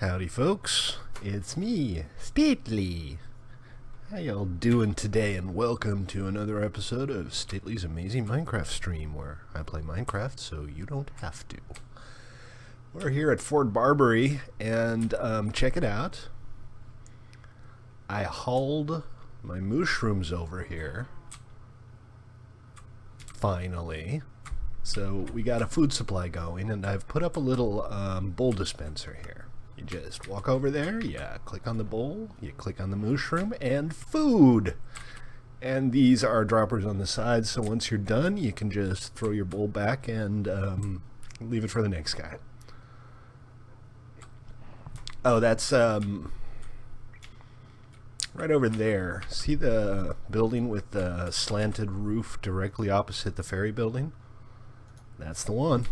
Howdy folks, it's me, Stately. How y'all doing today, and welcome to another episode of Stately's Amazing Minecraft stream, where I play Minecraft so you don't have to. We're here at Fort Barbary, and check it out. I hauled my mushrooms over here. Finally. So we got a food supply going, and I've put up a little bowl dispenser here. You just walk over there, you click on the bowl, you click on the mushroom, and food! And these are droppers on the side, so once you're done, you can just throw your bowl back and leave it for the next guy. Oh, that's right over there. See the building with the slanted roof directly opposite the ferry building? That's the one,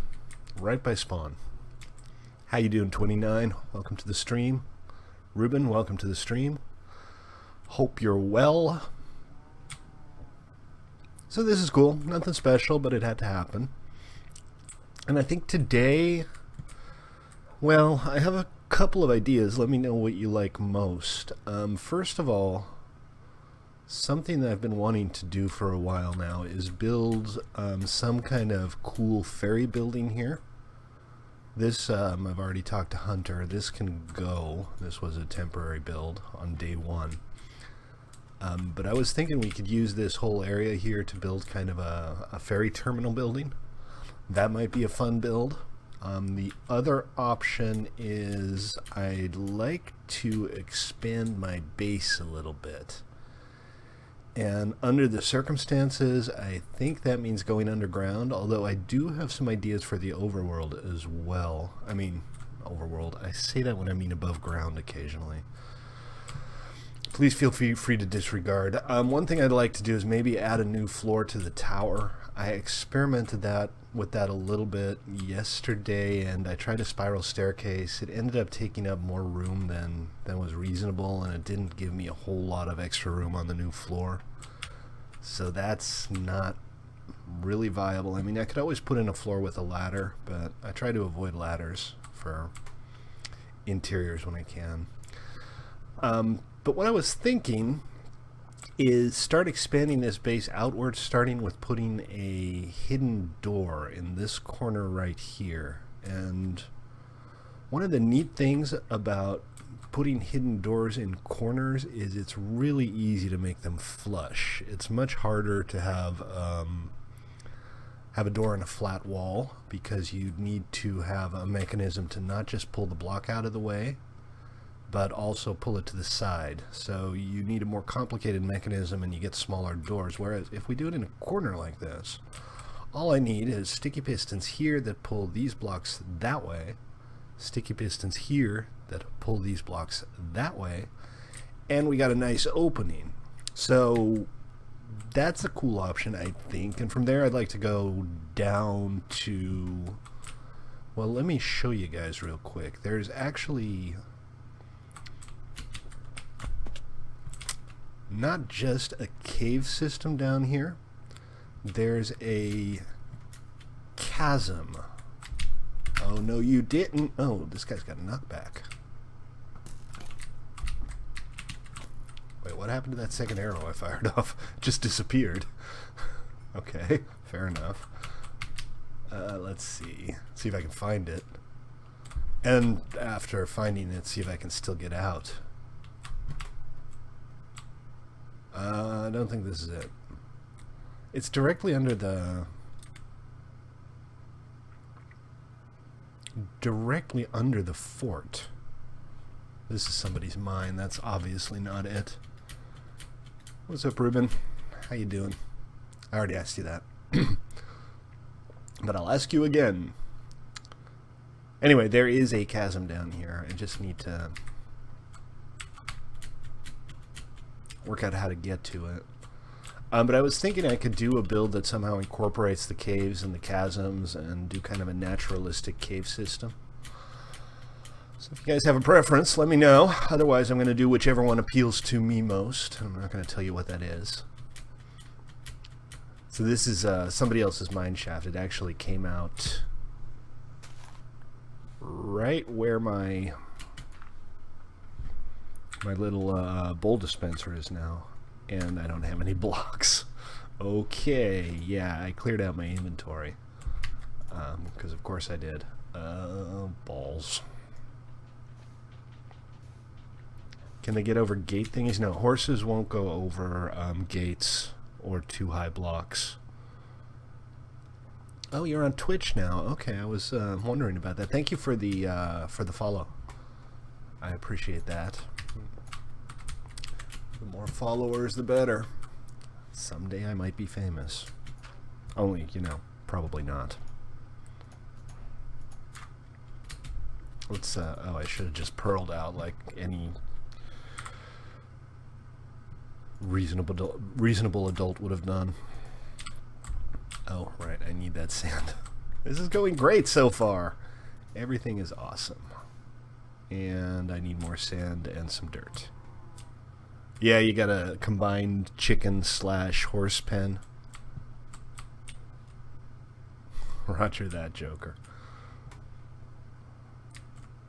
right by spawn. How you doing, 29? Welcome to the stream. Ruben, welcome to the stream. Hope you're well. So this is cool. Nothing special, but it had to happen. And I think today, well, I have a couple of ideas. Let me know what you like most. First of all, something that I've been wanting to do for a while now is build some kind of cool ferry building here. This, I've already talked to Hunter. This can go. This was a temporary build on day one. But I was thinking we could use this whole area here to build kind of a ferry terminal building. That might be a fun build. The other option is I'd like to expand my base a little bit. And under the circumstances, I think that means going underground, although I do have some ideas for the overworld as well. I mean, overworld. I say that when I mean above ground occasionally. Please feel free to disregard. One thing I'd like to do is maybe add a new floor to the tower. I experimented with that a little bit yesterday, and I tried a spiral staircase. It ended up taking up more room than was reasonable, and it didn't give me a whole lot of extra room on the new floor. So that's not really viable. I mean, I could always put in a floor with a ladder, but I try to avoid ladders for interiors when I can. But what I was thinking is start expanding this base outwards, starting with putting a hidden door in this corner right here. And one of the neat things about putting hidden doors in corners is it's really easy to make them flush. It's much harder to have a door in a flat wall, because you need to have a mechanism to not just pull the block out of the way, but also pull it to the side. So you need a more complicated mechanism and you get smaller doors. Whereas if we do it in a corner like this, all I need is sticky pistons here that pull these blocks that way, sticky pistons here that pull these blocks that way, and we got a nice opening. So that's a cool option, I think. And from there I'd like to go down to, well, let me show you guys real quick. There's actually not just a cave system down here, there's a chasm. Oh no, you didn't. Oh, this guy's got a knockback. Wait, what happened to that second arrow I fired off? Just disappeared. Okay, fair enough. Let's see if I can find it, and after finding it, see if I can still get out. I don't think this is it. It's directly under the fort. This is somebody's mine. That's obviously not it. What's up, Ruben? How you doing? I already asked you that. But I'll ask you again. Anyway, there is a chasm down here. I just need to work out how to get to it. But I was thinking I could do a build that somehow incorporates the caves and the chasms and do kind of a naturalistic cave system. So if you guys have a preference, let me know. Otherwise, I'm going to do whichever one appeals to me most. I'm not going to tell you what that is. So this is somebody else's mine shaft. It actually came out right where my My little bowl dispenser is now. And I don't have any blocks. Okay, yeah, I cleared out my inventory. Because of course I did. Balls. Can they get over gate thingies? No, horses won't go over gates or too high blocks. Oh, you're on Twitch now. Okay, I was wondering about that. Thank you for the follow. I appreciate that. The more followers, the better. Someday I might be famous. Only, you know, probably not. Let's, oh, I should have just pearled out like any reasonable adult would have done. Oh, right, I need that sand. This is going great so far. Everything is awesome. And I need more sand and some dirt. Yeah, you got a combined chicken / horse pen. Roger that, Joker.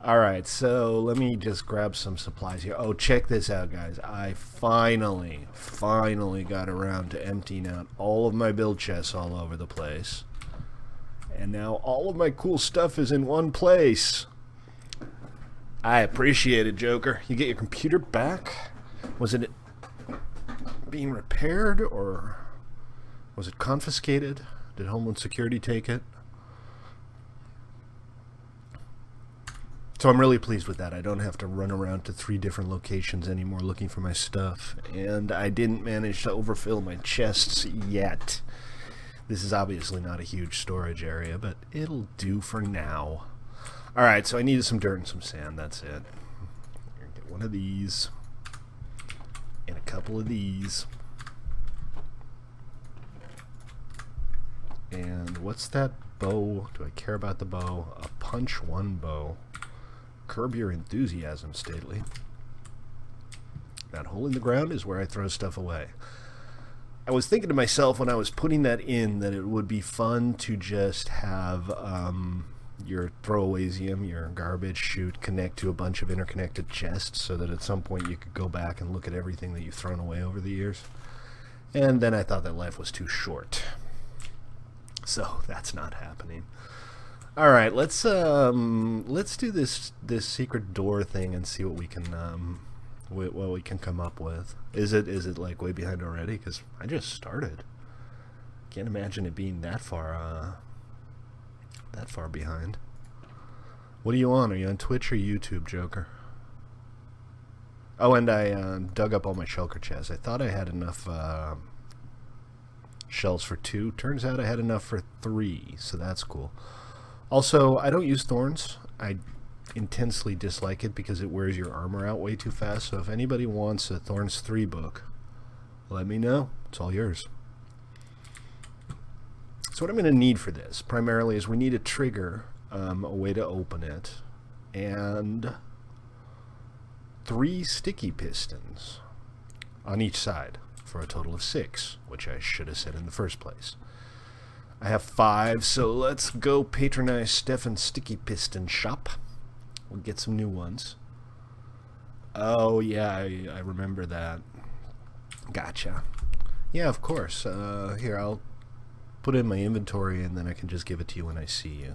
Alright, so let me just grab some supplies here. Oh, check this out, guys. I finally got around to emptying out all of my build chests all over the place. And now all of my cool stuff is in one place. I appreciate it, Joker. You get your computer back? Was it being repaired, or was it confiscated? Did Homeland Security take it? So I'm really pleased with that. I don't have to run around to 3 different locations anymore looking for my stuff. And I didn't manage to overfill my chests yet. This is obviously not a huge storage area, but it'll do for now. Alright, so I needed some dirt and some sand. That's it. I'm gonna get one of these. And a couple of these. And what's that bow? Do I care about the bow? A punch 1 bow. Curb your enthusiasm, Stately. That hole in the ground is where I throw stuff away. I was thinking to myself when I was putting that in that it would be fun to just have your throwawaysum, your garbage chute, connect to a bunch of interconnected chests so that at some point you could go back and look at everything that you've thrown away over the years. And then I thought that life was too short. So that's not happening. All right, let's do this secret door thing and see what we can come up with. Is it like way behind already? Because I just started. Can't imagine it being that far behind. What are you on? Are you on Twitch or YouTube, Joker? Oh, and I dug up all my shulker chests. I thought I had enough shells for 2. Turns out I had enough for 3, so that's cool. Also, I don't use thorns. I intensely dislike it because it wears your armor out way too fast. So if anybody wants a Thorns 3 book, let me know. It's all yours. So what I'm going to need for this primarily is we need a trigger, a way to open it, and 3 sticky pistons on each side for a total of 6, which I should have said in the first place. I have 5, so let's go patronize Stefan's Sticky Piston shop. We'll get some new ones. Oh, yeah, I remember that. Gotcha. Yeah, of course. Here, I'll put it in my inventory, and then I can just give it to you when I see you.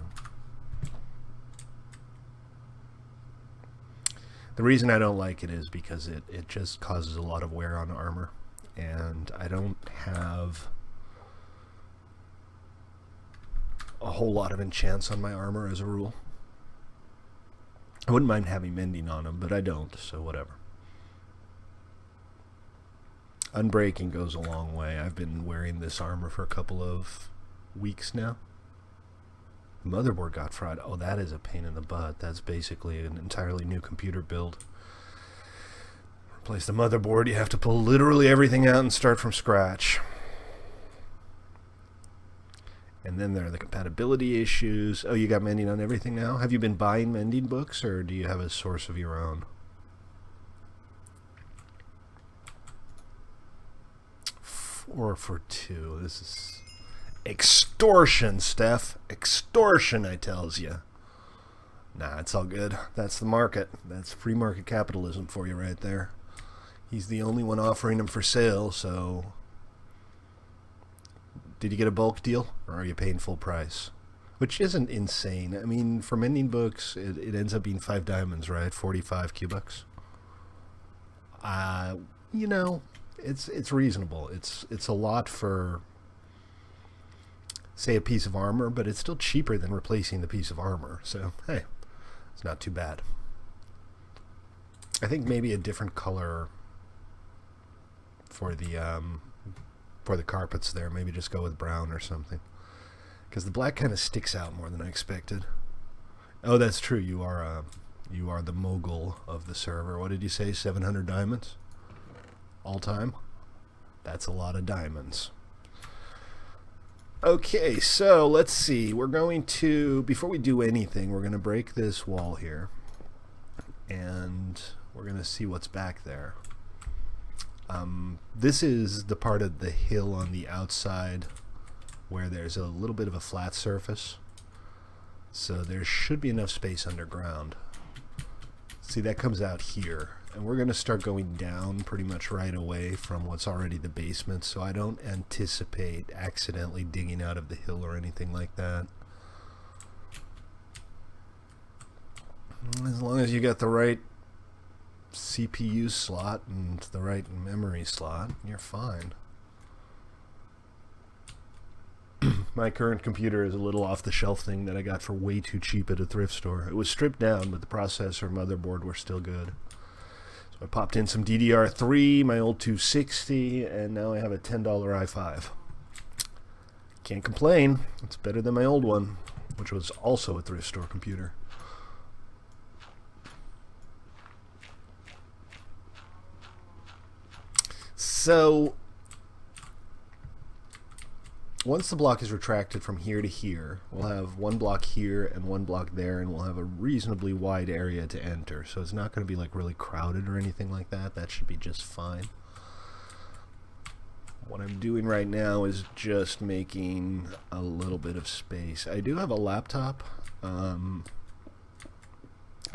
The reason I don't like it is because it just causes a lot of wear on armor, and I don't have a whole lot of enchants on my armor as a rule. I wouldn't mind having mending on them, but I don't, so whatever. Unbreaking goes a long way. I've been wearing this armor for a couple of weeks now. Motherboard got fried. Oh, that is a pain in the butt. That's basically an entirely new computer build. Replace the motherboard, you have to pull literally everything out and start from scratch. And then there are the compatibility issues. Oh, you got mending on everything now? Have you been buying mending books, or do you have a source of your own? 4 for 2. This is extortion, Steph. Extortion, I tells you. Nah, it's all good. That's the market. That's free market capitalism for you right there. He's the only one offering them for sale, so... Did you get a bulk deal, or are you paying full price? Which isn't insane. I mean, for mending books, it ends up being 5 diamonds, right? 45 Q-bucks. You know, it's reasonable. It's a lot for, say, a piece of armor, but it's still cheaper than replacing the piece of armor. So, hey, it's not too bad. I think maybe a different color for the carpets there. Maybe just go with brown or something. Because the black kind of sticks out more than I expected. Oh, that's true. You are the mogul of the server. What did you say? 700 diamonds? All time? That's a lot of diamonds. Okay, so let's see. We're going to, before we do anything, we're going to break this wall here. And we're going to see what's back there. This is the part of the hill on the outside where there's a little bit of a flat surface. So there should be enough space underground. See, that comes out here. And we're going to start going down pretty much right away from what's already the basement, so I don't anticipate accidentally digging out of the hill or anything like that. As long as you got the right CPU slot and the right memory slot, you're fine. My current computer is a little off-the-shelf thing that I got for way too cheap at a thrift store. It was stripped down, but the processor and motherboard were still good. So I popped in some DDR3, my old 260, and now I have a $10 i5. Can't complain. It's better than my old one, which was also a thrift store computer. So once the block is retracted from here to here, we'll have one block here and one block there, and we'll have a reasonably wide area to enter. So it's not going to be like really crowded or anything like that. That should be just fine. What I'm doing right now is just making a little bit of space. I do have a laptop. I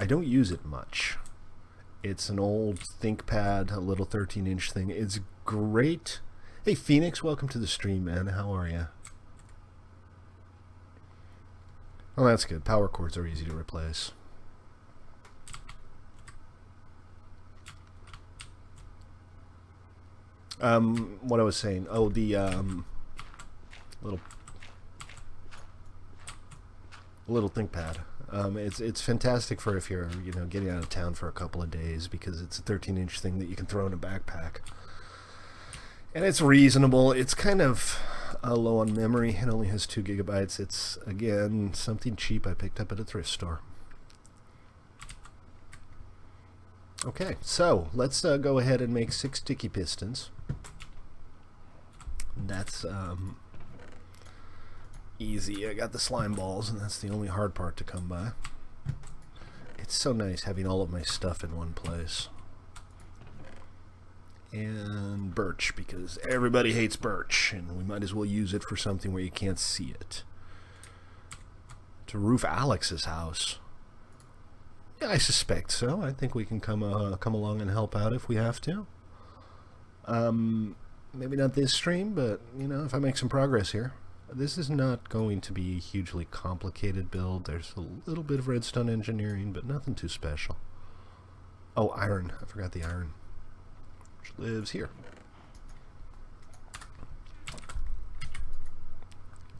don't use it much. It's an old ThinkPad, a little 13-inch thing. It's great. Hey, Phoenix, welcome to the stream, man. How are you? Oh, that's good. Power cords are easy to replace. What I was saying. Oh, the little ThinkPad. It's fantastic for if you're getting out of town for a couple of days, because it's a 13-inch thing that you can throw in a backpack. And it's reasonable. It's kind of low on memory. It only has 2 gigabytes. It's, again, something cheap I picked up at a thrift store. Okay, so let's go ahead and make 6 sticky pistons. That's easy. I got the slime balls, and that's the only hard part to come by. It's so nice having all of my stuff in one place. And birch, because everybody hates birch, and we might as well use it for something where you can't see it. To roof Alex's house. Yeah, I suspect so. I think we can come along and help out if we have to. Maybe not this stream, but if I make some progress here. This is not going to be a hugely complicated build. There's a little bit of redstone engineering, but nothing too special. Oh, iron. I forgot the iron. Lives here.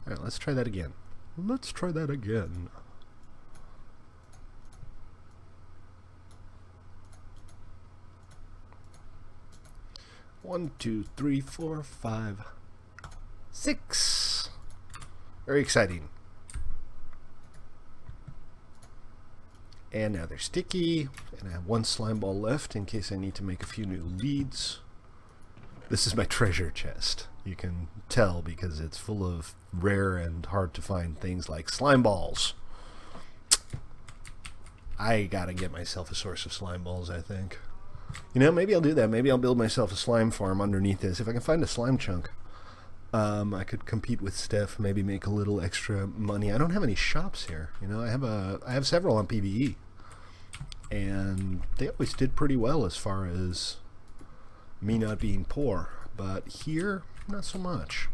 Alright, let's try that again. Let's try that again. One, 2, 3, 4, 5, 6. Very exciting. And now they're sticky, and I have 1 slime ball left in case I need to make a few new leads. This is my treasure chest. You can tell because it's full of rare and hard to find things like slime balls. I gotta get myself a source of slime balls, I think. Maybe I'll do that. Maybe I'll build myself a slime farm underneath this. If I can find a slime chunk, I could compete with Steph, maybe make a little extra money. I don't have any shops here. You know, I have several on PvE, and they always did pretty well as far as me not being poor. But here, not so much.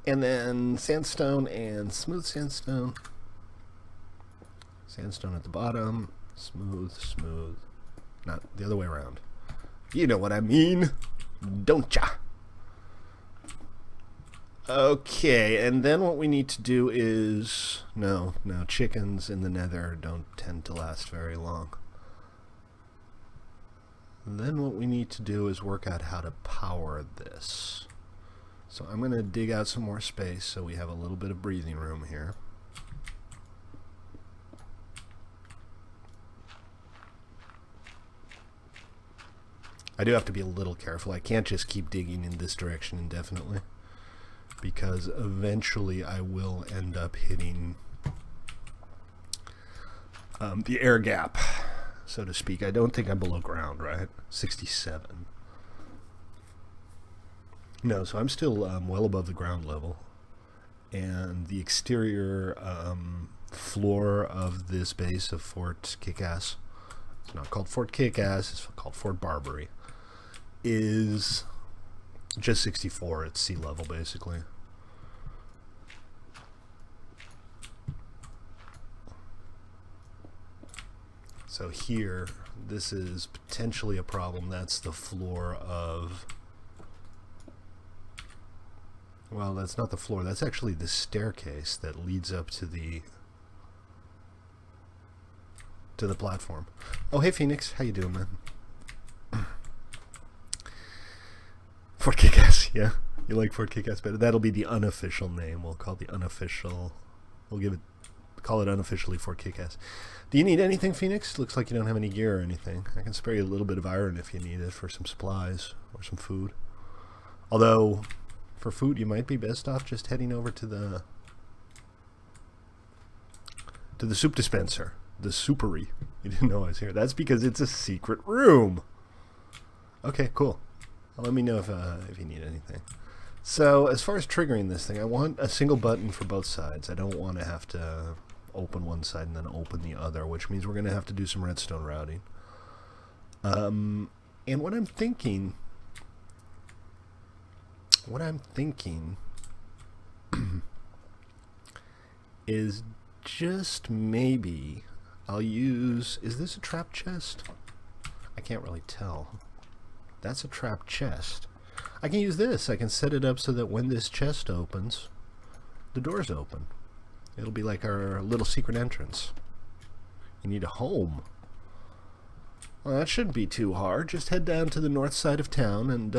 And then sandstone and smooth sandstone. Sandstone at the bottom, smooth, smooth. Not the other way around. You know what I mean, don't ya? Okay, and then what we need to do is... No, chickens in the nether don't tend to last very long. Then what we need to do is work out how to power this. So I'm going to dig out some more space so we have a little bit of breathing room here. I do have to be a little careful. I can't just keep digging in this direction indefinitely, because eventually I will end up hitting the air gap, so to speak. I don't think I'm below ground, right? 67. No, so I'm still well above the ground level. And the exterior floor of this base of Fort Kickass, it's not called Fort Kickass, it's called Fort Barbary, is just 64 at sea level, basically. So here, this is potentially a problem. That's the floor of... Well, that's not the floor. That's actually the staircase that leads up to the platform. Oh, hey, Phoenix. How you doing, man? Fort Kickass, yeah. You like Fort Kickass better? That'll be the unofficial name. We'll call it the unofficial... We'll call it unofficially Fort Kickass. Do you need anything, Phoenix? Looks like you don't have any gear or anything. I can spare you a little bit of iron if you need it for some supplies or some food. Although, for food, you might be best off just heading over to the soup dispenser. The soupery. You didn't know I was here. That's because it's a secret room. Okay, cool. Well, let me know if you need anything. So, as far as triggering this thing, I want a single button for both sides. I don't want to have to open one side and then open the other, which means we're going to have to do some redstone routing. And what I'm thinking is just maybe I'll use... Is this a trap chest? I can't really tell. That's a trap chest. I can use this. I can set it up so that when this chest opens, the door's open. It'll be like our little secret entrance. You need a home. Well, that shouldn't be too hard. Just head down to the north side of town and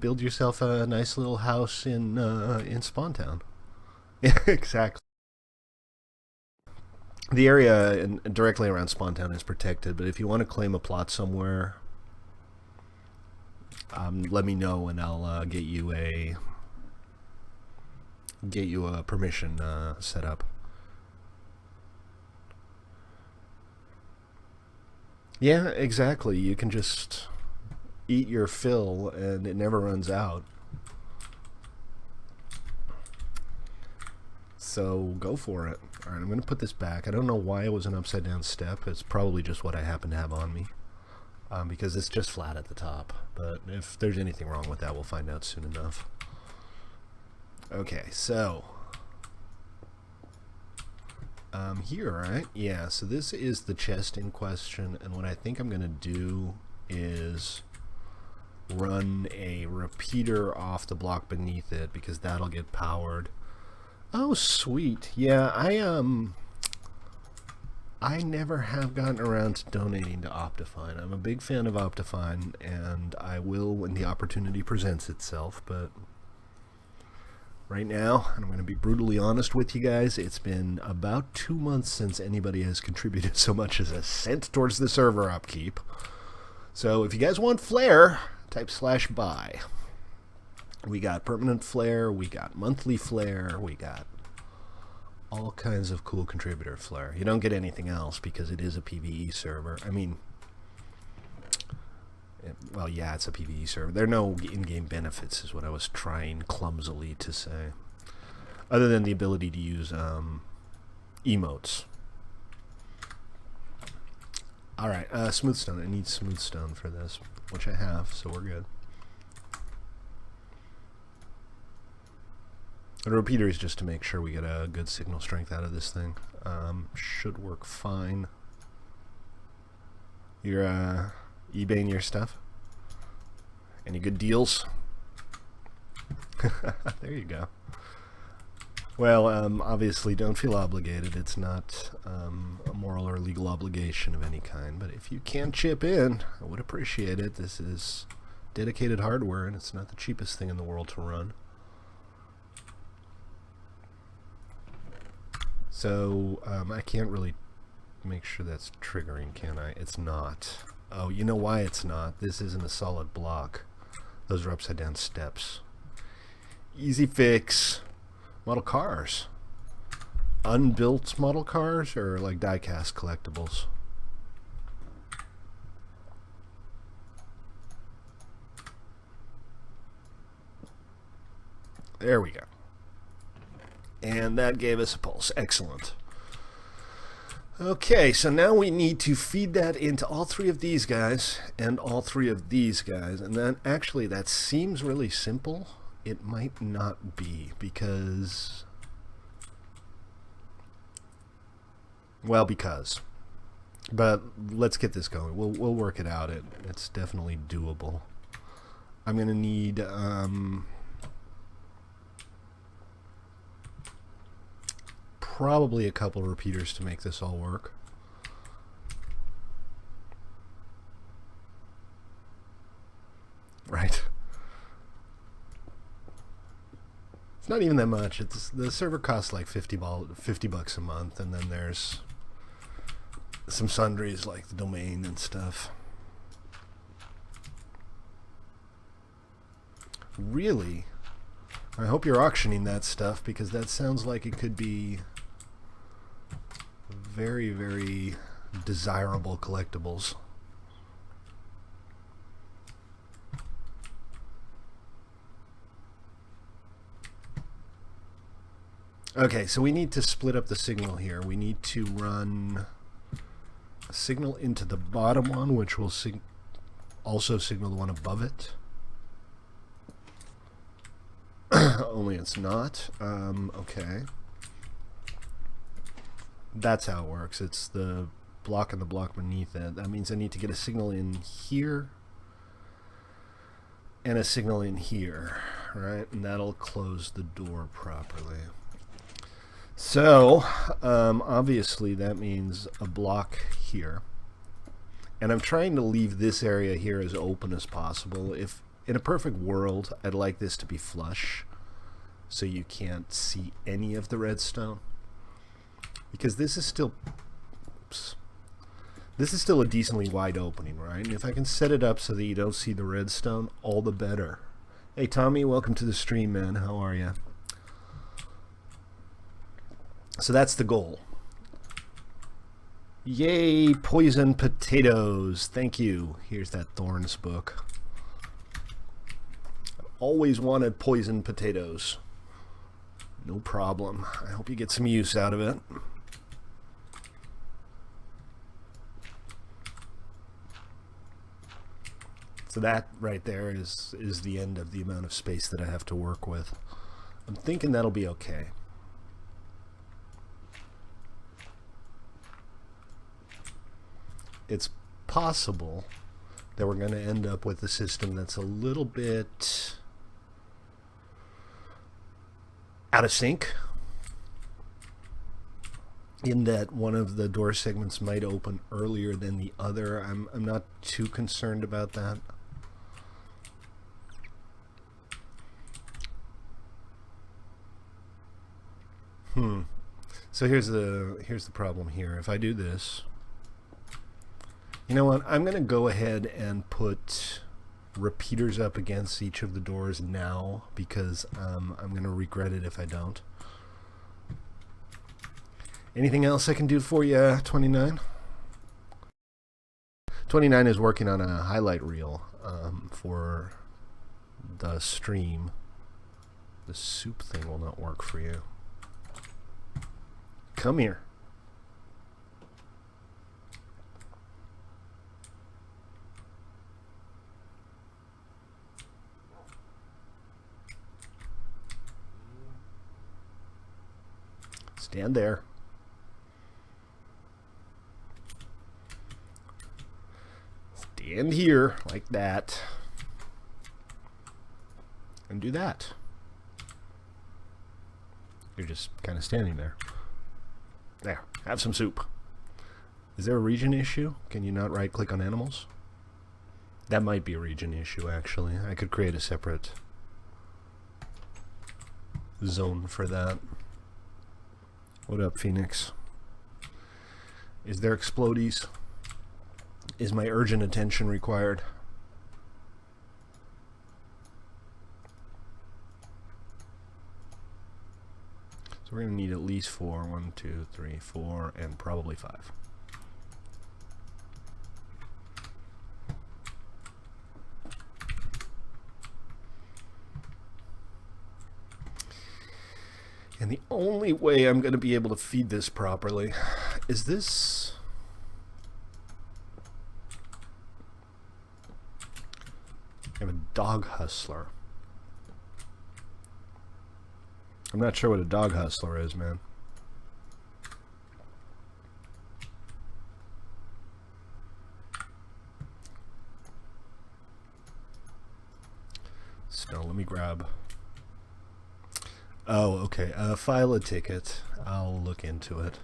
build yourself a nice little house in Spawn Town. Yeah, exactly. The area directly around Spawn Town is protected, but if you want to claim a plot somewhere, let me know and I'll get you a permission set up. Yeah, exactly. You can just eat your fill and it never runs out. So go for it. Alright, I'm going to put this back. I don't know why it was an upside down step. It's probably just what I happen to have on me. Because it's just flat at the top. But if there's anything wrong with that, we'll find out soon enough. Okay, so... here, right? Yeah, so this is the chest in question, and what I think I'm going to do is run a repeater off the block beneath it, because that'll get powered. Oh, sweet. Yeah, I never have gotten around to donating to Optifine. I'm a big fan of Optifine, and I will when the opportunity presents itself, but right now, and I'm going to be brutally honest with you guys, it's been about 2 months since anybody has contributed so much as a cent towards the server upkeep. So if you guys want flare, type /buy. We got permanent flare, we got monthly flare, we got all kinds of cool contributor flare. You don't get anything else because it is a PvE server. I mean, Well, yeah, it's a PvE server. There are no in-game benefits, is what I was trying clumsily to say. Other than the ability to use emotes. Alright, smooth stone. I need smooth stone for this, which I have, so we're good. The repeater is just to make sure we get a good signal strength out of this thing. Should work fine. You're eBaying your stuff? Any good deals? There you go. Well, obviously don't feel obligated. It's not a moral or legal obligation of any kind. But if you can chip in, I would appreciate it. This is dedicated hardware, and it's not the cheapest thing in the world to run. So, I can't really make sure that's triggering, can I? It's not. Oh, you know why it's not? This isn't a solid block. Those are upside down steps. Easy fix. Model cars. Unbuilt model cars or like die-cast collectibles? There we go. And that gave us a pulse. Excellent. Okay, so now we need to feed that into all three of these guys and all three of these guys. And then actually that seems really simple. It might not be because... Well, because. But let's get this going. We'll work it out. It's definitely doable. I'm going to need... probably a couple repeaters to make this all work. Right. It's not even that much. The server costs like $50 a month, and then there's some sundries like the domain and stuff. Really? I hope you're auctioning that stuff, because that sounds like it could be very, very desirable collectibles. Okay, so we need to split up the signal here. We need to run a signal into the bottom one, which will also signal the one above it. Only it's not. Okay. That's how it works. It's the block and the block beneath it. That means I need to get a signal in here and a signal in here, right? And that'll close the door properly. So, obviously that means a block here. And I'm trying to leave this area here as open as possible. If in a perfect world, I'd like this to be flush, so you can't see any of the redstone. Because this is still... Oops. This is still a decently wide opening, right? And if I can set it up so that you don't see the redstone, all the better. Hey Tommy, welcome to the stream, man. How are you? So that's the goal. Yay, poison potatoes. Thank you. Here's that Thorns book. Always wanted poison potatoes. No problem. I hope you get some use out of it. So that right there is the end of the amount of space that I have to work with. I'm thinking that'll be okay. It's possible that we're going to end up with a system that's a little bit out of sync, in that one of the door segments might open earlier than the other. I'm not too concerned about that. So here's the problem here. If I do this, you know what? I'm going to go ahead and put repeaters up against each of the doors now, because I'm going to regret it if I don't. Anything else I can do for you, 29? 29 is working on a highlight reel for the stream. The soup thing will not work for you. Come here. Stand there. Stand here like that. And do that. You're just kind of standing there. There. Have some soup. Is there a region issue? Can you not right click on animals? That might be a region issue actually. I could create a separate zone for that. What up, Phoenix? Is there explodies? Is my urgent attention required? So we're going to need at least 4. 1, 2, 3, 4, and probably 5. And the only way I'm going to be able to feed this properly is this. I have a dog hustler. I'm not sure what a dog hustler is, man. So let me grab. Oh, okay. File a ticket. I'll look into it.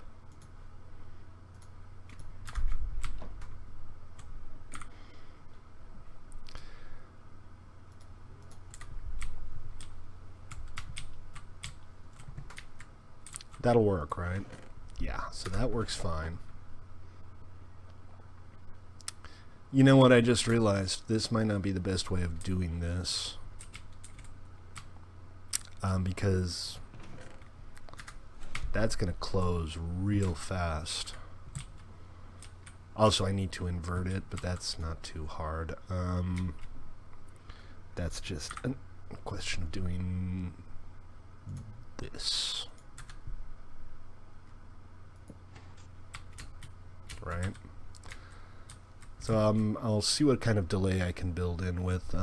That'll work, right? Yeah, so that works fine. You know what I just realized? This might not be the best way of doing this. Because that's going to close real fast. Also, I need to invert it, but that's not too hard. That's just a question of doing this. Right? So I'll see what kind of delay I can build in with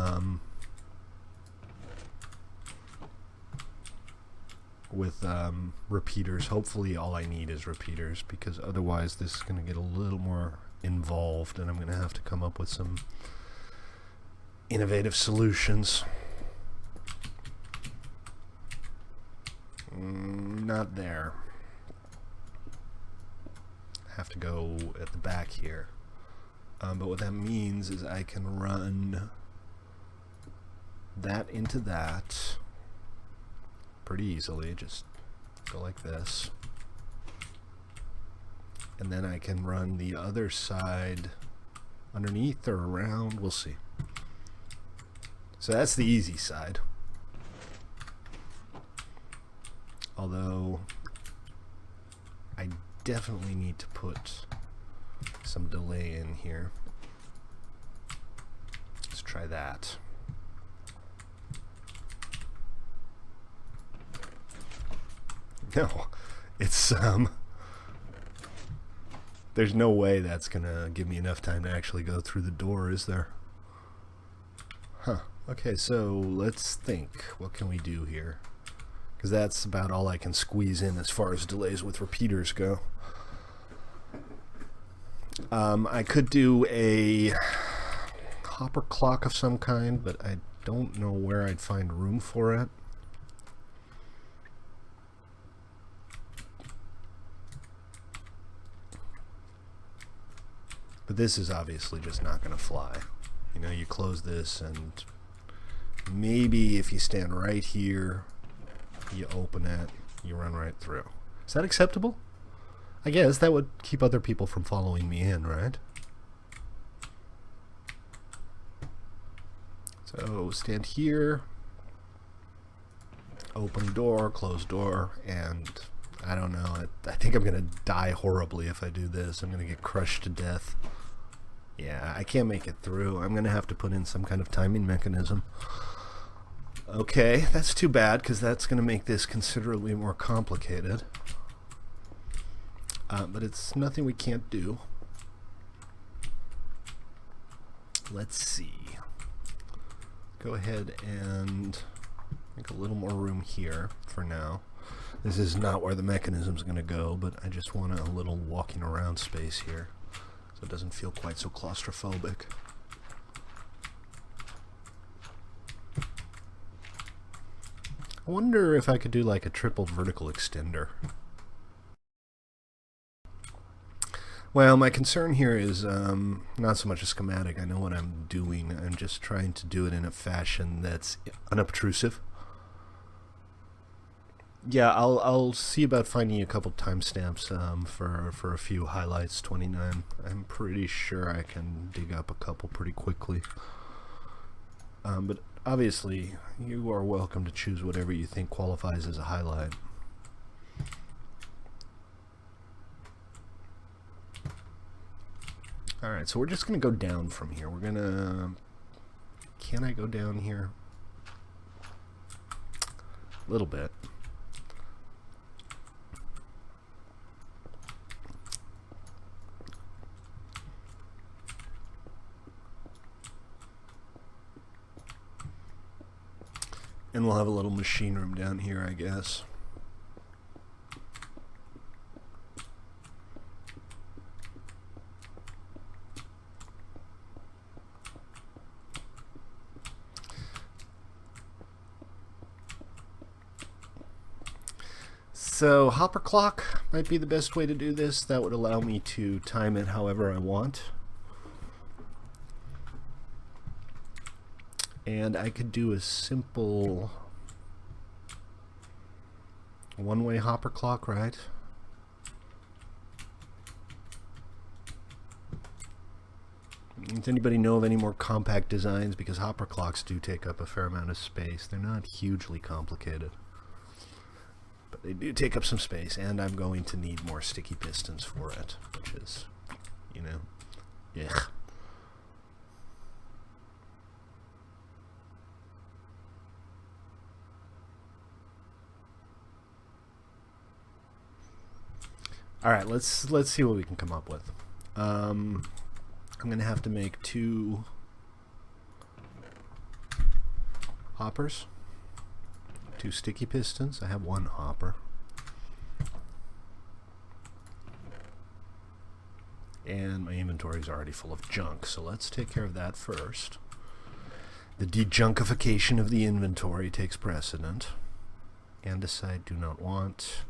repeaters. Hopefully all I need is repeaters, because otherwise this is going to get a little more involved and I'm going to have to come up with some innovative solutions. Not there. Have to go at the back here. But what that means is I can run that into that pretty easily. Just go like this. And then I can run the other side underneath or around. We'll see. So that's the easy side. Although I definitely need to put some delay in here. Let's try that. No, it's there's no way that's gonna give me enough time to actually go through the door, is there? Huh. Okay, so let's think. What can we do here? Because that's about all I can squeeze in as far as delays with repeaters go. I could do a hopper clock of some kind, but I don't know where I'd find room for it. But this is obviously just not going to fly. You know, you close this and maybe if you stand right here, you open it, you run right through. Is that acceptable? I guess that would keep other people from following me in, right? So stand here, open door, close door, and I don't know. I think I'm going to die horribly if I do this. I'm going to get crushed to death. Yeah, I can't make it through. I'm going to have to put in some kind of timing mechanism. Okay, that's too bad, because that's going to make this considerably more complicated. But it's nothing we can't do. Let's see. Go ahead and make a little more room here for now. This is not where the mechanism's going to go, but I just want a little walking around space here, so it doesn't feel quite so claustrophobic. I wonder if I could do like a triple vertical extender. Well, my concern here is not so much a schematic. I know what I'm doing. I'm just trying to do it in a fashion that's unobtrusive. Yeah, I'll see about finding a couple timestamps for a few highlights. 29. I'm pretty sure I can dig up a couple pretty quickly. But obviously, you are welcome to choose whatever you think qualifies as a highlight. Alright, so we're just going to go down from here. We're going to... Can I go down here? A little bit. And we'll have a little machine room down here, I guess. So hopper clock might be the best way to do this. That would allow me to time it however I want. And I could do a simple one-way hopper clock, right? Does anybody know of any more compact designs? Because hopper clocks do take up a fair amount of space. They're not hugely complicated, but they do take up some space, and I'm going to need more sticky pistons for it, which is, you know, ugh. All right, let's see what we can come up with. I'm gonna have to make 2 hoppers, 2 sticky pistons. I have 1 hopper, and my inventory is already full of junk, so let's take care of that first. The dejunkification of the inventory takes precedent. Andesite, do not want.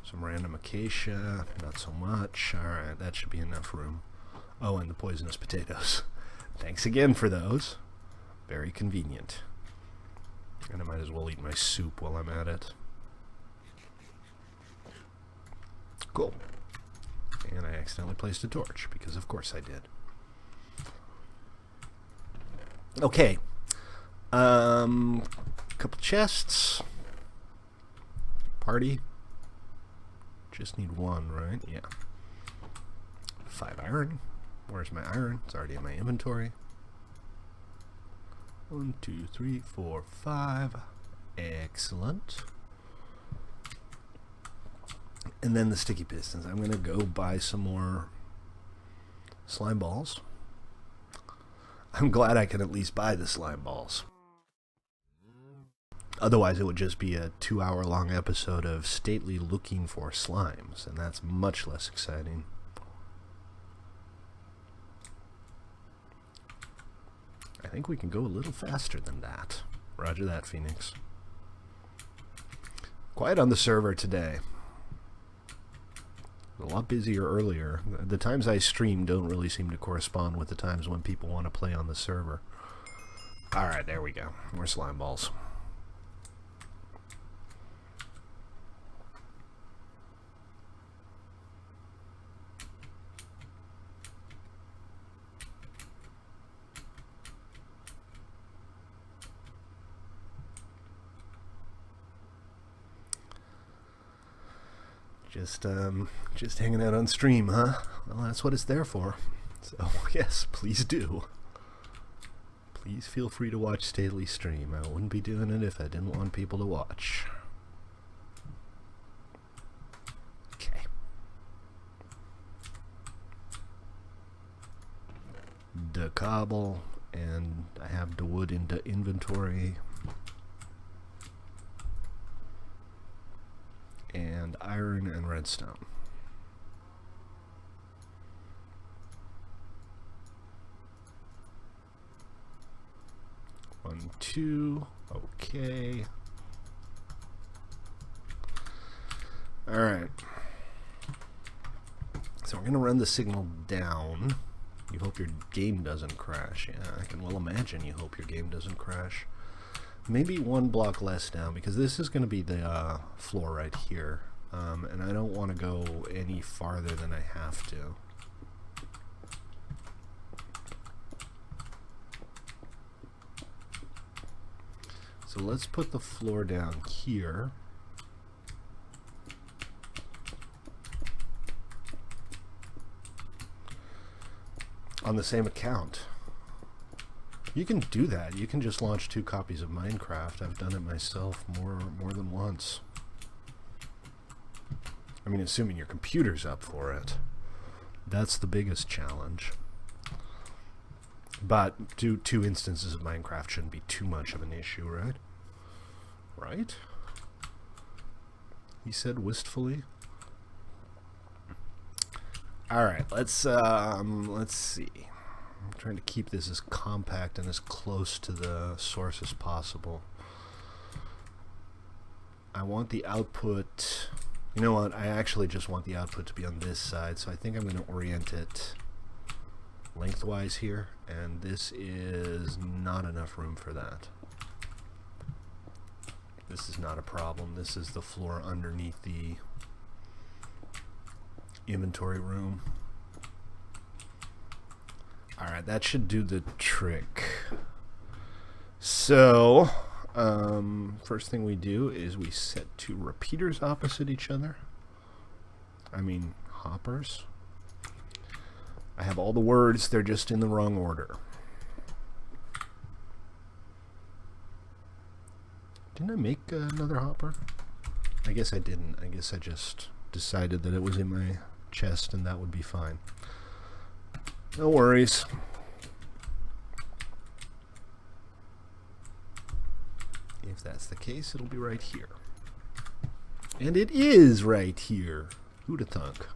Some random acacia, not so much. Alright, that should be enough room. Oh, and the poisonous potatoes. Thanks again for those. Very convenient. And I might as well eat my soup while I'm at it. Cool. And I accidentally placed a torch, because of course I did. Okay. Couple chests. Party. Just need 1, right? Yeah. 5 iron. Where's my iron? It's already in my inventory. 1, 2, 3, 4, 5. Excellent. And then the sticky pistons. I'm going to go buy some more slime balls. I'm glad I can at least buy the slime balls. Otherwise, it would just be a 2-hour-long episode of Stately looking for slimes, and that's much less exciting. I think we can go a little faster than that. Roger that, Phoenix. Quiet on the server today. A lot busier earlier. The times I stream don't really seem to correspond with the times when people want to play on the server. Alright, there we go. More slime balls. Just hanging out on stream, huh? Well, that's what it's there for. So, yes, please do. Please feel free to watch Stately stream. I wouldn't be doing it if I didn't want people to watch. Okay. The cobble, and I have the wood into inventory. And iron and redstone. One, two, okay. Alright. So we're going to run the signal down. You hope your game doesn't crash. Yeah, I can well imagine you hope your game doesn't crash. Maybe one block less down, because this is going to be the floor right here. And I don't want to go any farther than I have to. So let's put the floor down here. On the same account. You can do that. You can just launch 2 copies of Minecraft. I've done it myself more than once. I mean, assuming your computer's up for it. That's the biggest challenge. But 2 instances of Minecraft shouldn't be too much of an issue, right? Right? He said wistfully. Alright, let's see. I'm trying to keep this as compact and as close to the source as possible. I want the output... You know what? I actually just want the output to be on this side, so I think I'm going to orient it lengthwise here, and this is not enough room for that. This is not a problem. This is the floor underneath the inventory room. Alright, that should do the trick. So, first thing we do is we set 2 repeaters opposite each other. I mean, hoppers. I have all the words, they're just in the wrong order. Didn't I make another hopper? I guess I didn't. I guess I just decided that it was in my chest and that would be fine. No worries. If that's the case, it'll be right here. And it is right here. Who'd have thunk?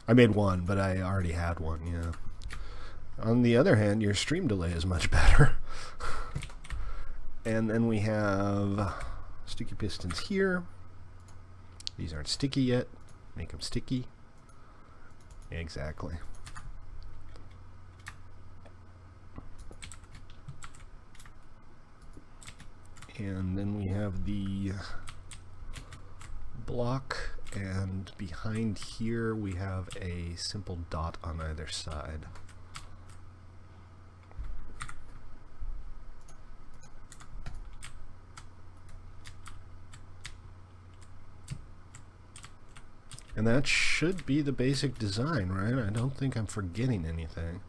I made one, but I already had one, yeah. On the other hand, your stream delay is much better. And then we have sticky pistons here. These aren't sticky yet. Make them sticky. Exactly. And then we have the block, and behind here we have a simple dot on either side. And that should be the basic design, right? I don't think I'm forgetting anything.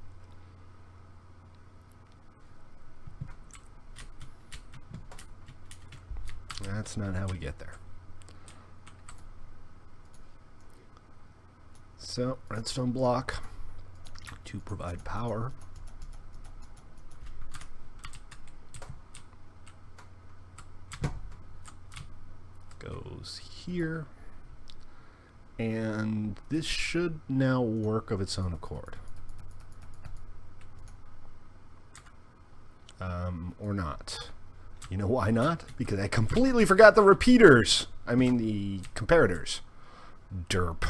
That's not how we get there. So, redstone block to provide power. Goes here. And this should now work of its own accord. Or not. You know why not? Because I completely forgot the repeaters. I mean the comparators. Derp.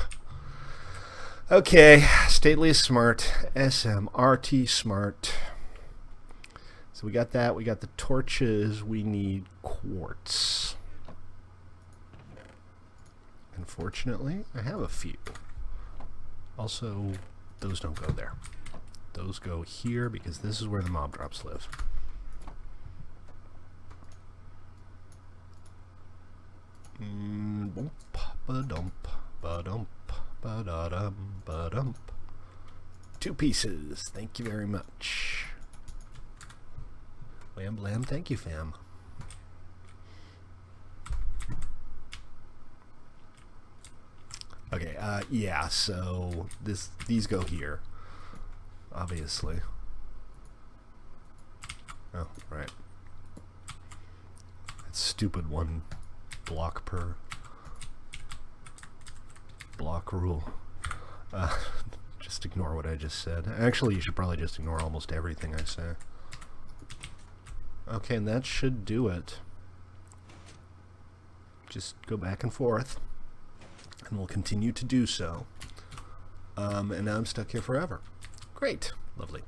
Okay, Stately is smart. SMRT smart. So we got that. We got the torches. We need quartz. Unfortunately, I have a few. Also, those don't go there. Those go here because this is where the mob drops live. Boop, ba-dump, ba-dump, ba-da-dum, ba-dump. 2 pieces. Thank you very much. Wham blam, thank you, fam. Okay, yeah, so these go here, obviously. Oh, right. That stupid 1 block per block rule. Just ignore what I just said. Actually, you should probably just ignore almost everything I say. Okay, and that should do it. Just go back and forth. And we'll continue to do so. And now I'm stuck here forever. Great. Lovely.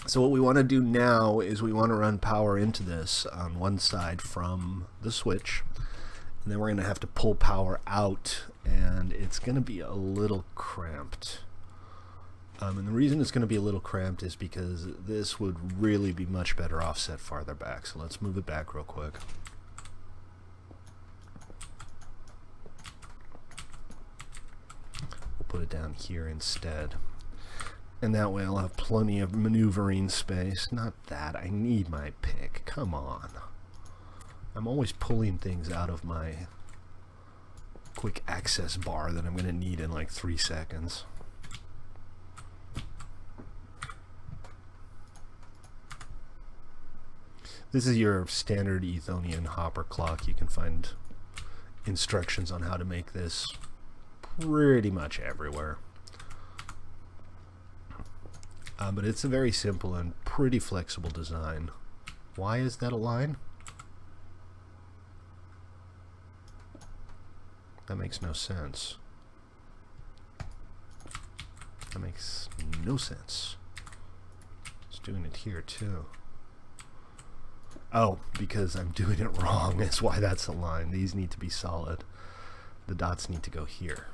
So what we want to do now is we want to run power into this on one side from the switch. And then we're going to have to pull power out. And it's going to be a little cramped. And the reason it's going to be a little cramped is because this would really be much better offset farther back. So let's move it back real quick. We'll put it down here instead. And that way I'll have plenty of maneuvering space. Not that. I need my pick. Come on. I'm always pulling things out of my quick access bar that I'm going to need in like 3 seconds. This is your standard Ethonian hopper clock. You can find instructions on how to make this pretty much everywhere. But it's a very simple and pretty flexible design. Why is that a line? That makes no sense. That makes no sense. It's doing it here too. Oh, because I'm doing it wrong is why that's a line. These need to be solid. The dots need to go here.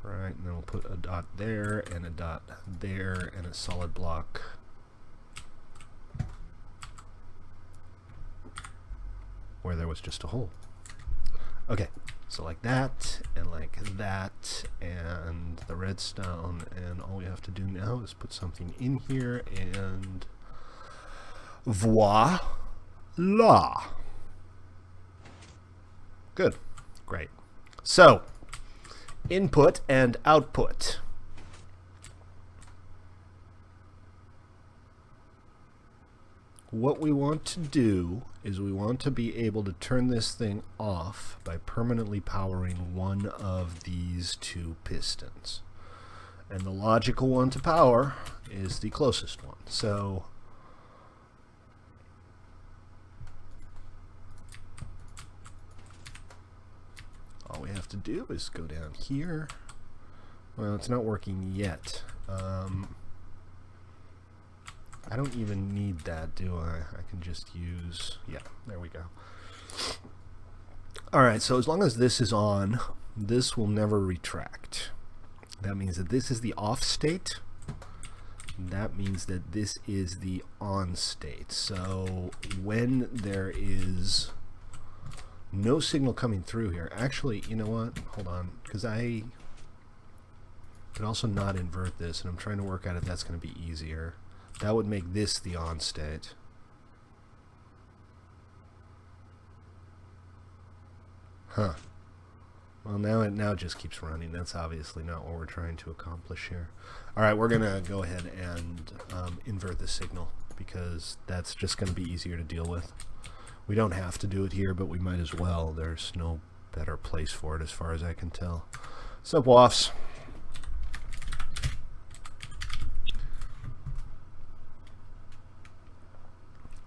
Right, and then we'll put a dot there, and a dot there, and a solid block. Where there was just a hole. Okay, so like that, and the redstone, and all we have to do now is put something in here, and voila! Good. Great. So, input and output. What we want to do is we want to be able to turn this thing off by permanently powering one of these 2 pistons. And the logical one to power is the closest one. So all we have to do is go down here. Well, it's not working yet. I don't even need that, do I? I can just use... yeah, there we go. Alright, so as long as this is on, this will never retract. That means that this is the off state. That means that this is the on state. So when there is no signal coming through here... actually, you know what? Hold on, because I could also not invert this, and I'm trying to work out if that's going to be easier. That would make this the on state. Huh. Well, now it just keeps running. That's obviously not what we're trying to accomplish here. All right, we're going to go ahead and invert the signal, because that's just going to be easier to deal with. We don't have to do it here, but we might as well. There's no better place for it as far as I can tell. Sup, wafts?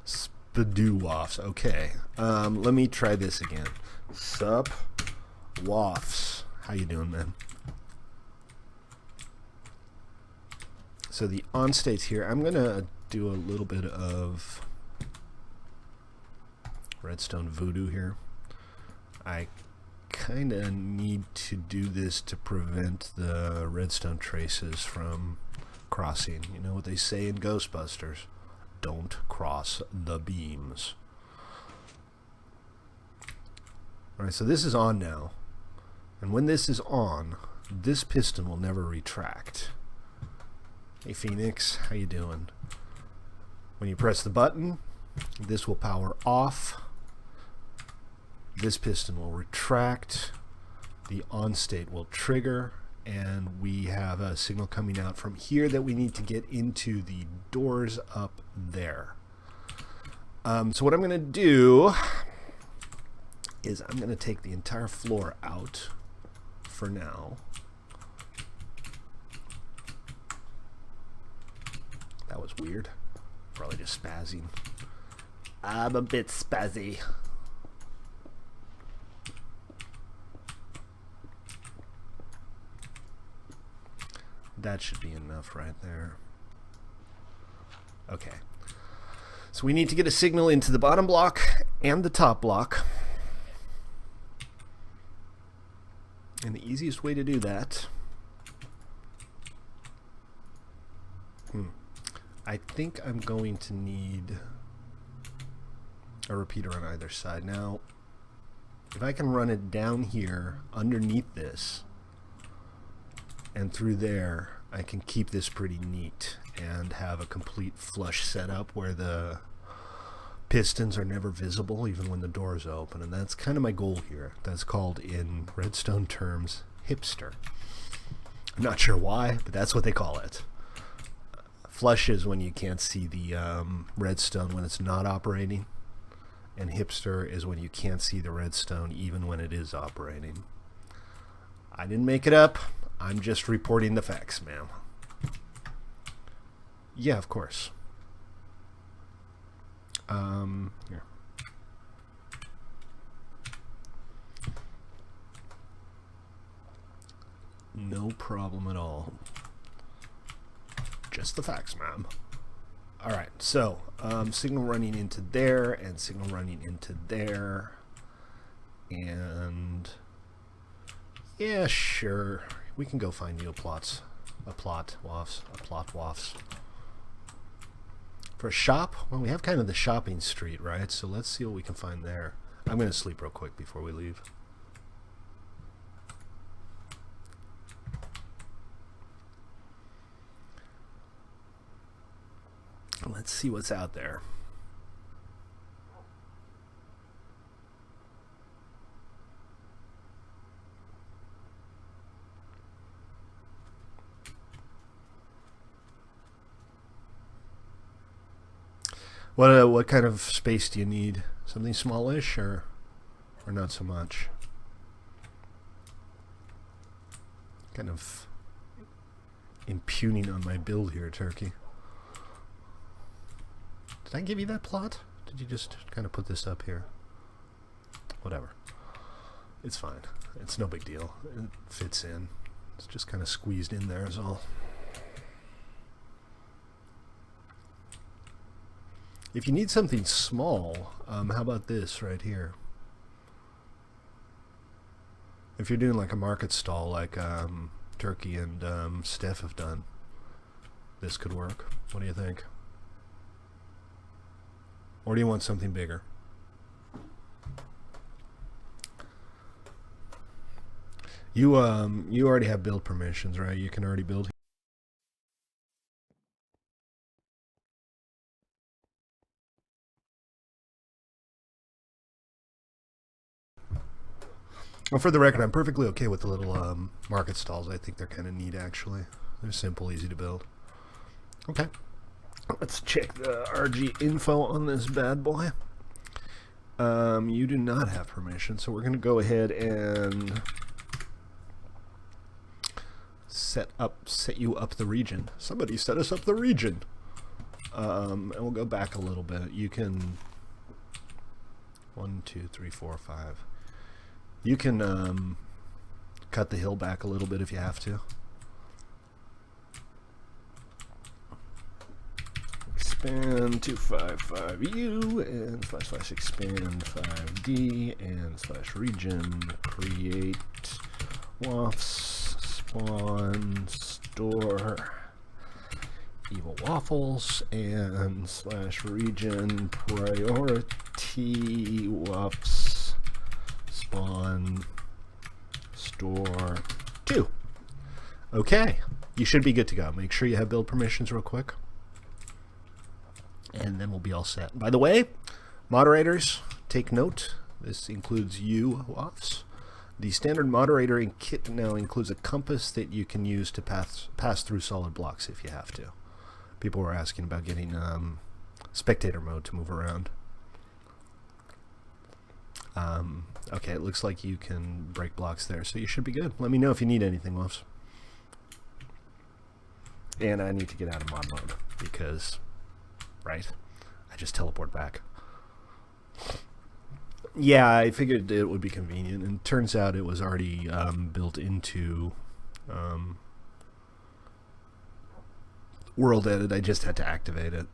Spidoo-wafts. Okay. Let me try this again. Sup, wafts. How you doing, man? So the on states here, I'm going to do a little bit of redstone voodoo here. I kind of need to do this to prevent the redstone traces from crossing. You know what they say in Ghostbusters? Don't cross the beams. Alright, so this is on now. And when this is on, this piston will never retract. Hey Phoenix, how you doing? When you press the button, this will power off. This piston will retract. The on state will trigger. And we have a signal coming out from here that we need to get into the doors up there. So what I'm going to do is I'm going to take the entire floor out for now. That was weird. Probably just spazzing. I'm a bit spazzy. That should be enough right there. Okay. So we need to get a signal into the bottom block and the top block. And the easiest way to do that... I think I'm going to need a repeater on either side. Now, if I can run it down here underneath this and through there, I can keep this pretty neat and have a complete flush setup where the pistons are never visible even when the doors open. And that's kind of my goal here. That's called, in redstone terms, hipster. I'm not sure why, but that's what they call it. Flush is when you can't see the redstone when it's not operating, and hipster is when you can't see the redstone even when it is operating. I didn't make it up. I'm just reporting the facts, ma'am. Yeah, of course. Here. No problem at all. Just the facts, ma'am. Alright, so signal running into there and signal running into there. And yeah, sure. We can go find you a plot wafts. For a shop? Well, we have kind of the shopping street, right? So let's see what we can find there. I'm going to sleep real quick before we leave. Let's see what's out there. What kind of space do you need? Something smallish or not so much? Kind of impugning on my build here, Turkey. Did I give you that plot? Did you just kind of put this up here? Whatever. It's fine. It's no big deal. It fits in. It's just kind of squeezed in there is all. If you need something small, how about this right here? If you're doing like a market stall like Turkey and Steph have done, this could work. What do you think? Or do you want something bigger? You already have build permissions, right? You can already build. Well, for the record, I'm perfectly okay with the little market stalls. I think they're kind of neat, actually. They're simple, easy to build. Okay. Let's check the RG info on this bad boy. You do not have permission, so we're going to go ahead and set you up the region. Somebody set us up the region. And we'll go back a little bit. You can 1, 2, 3, 4, 5. You can cut the hill back a little bit if you have to. Expand 255U and / expand 5D and / region create wafts spawn store evil waffles and slash region priority whoops spawn store 2. Okay, you should be good to go. Make sure you have build permissions real quick, and then we'll be all set. By the way, moderators, take note. This includes you, Woffs. The standard moderator kit now includes a compass that you can use to pass through solid blocks if you have to. People were asking about getting spectator mode to move around. Okay, it looks like you can break blocks there, so you should be good. Let me know if you need anything, Woffs. And I need to get out of mod mode because, right, I just teleport back. Yeah, I figured it would be convenient, and it turns out it was already built into World Edit. I just had to activate it.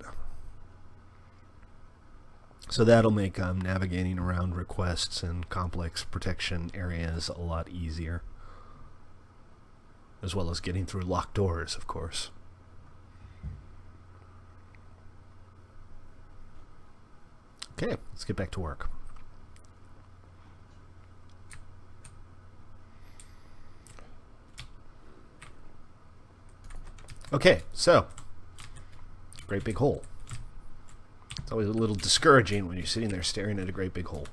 So that'll make navigating around requests and complex protection areas a lot easier, as well as getting through locked doors, of course. Okay, let's get back to work. Okay, so, great big hole. It's always a little discouraging when you're sitting there staring at a great big hole.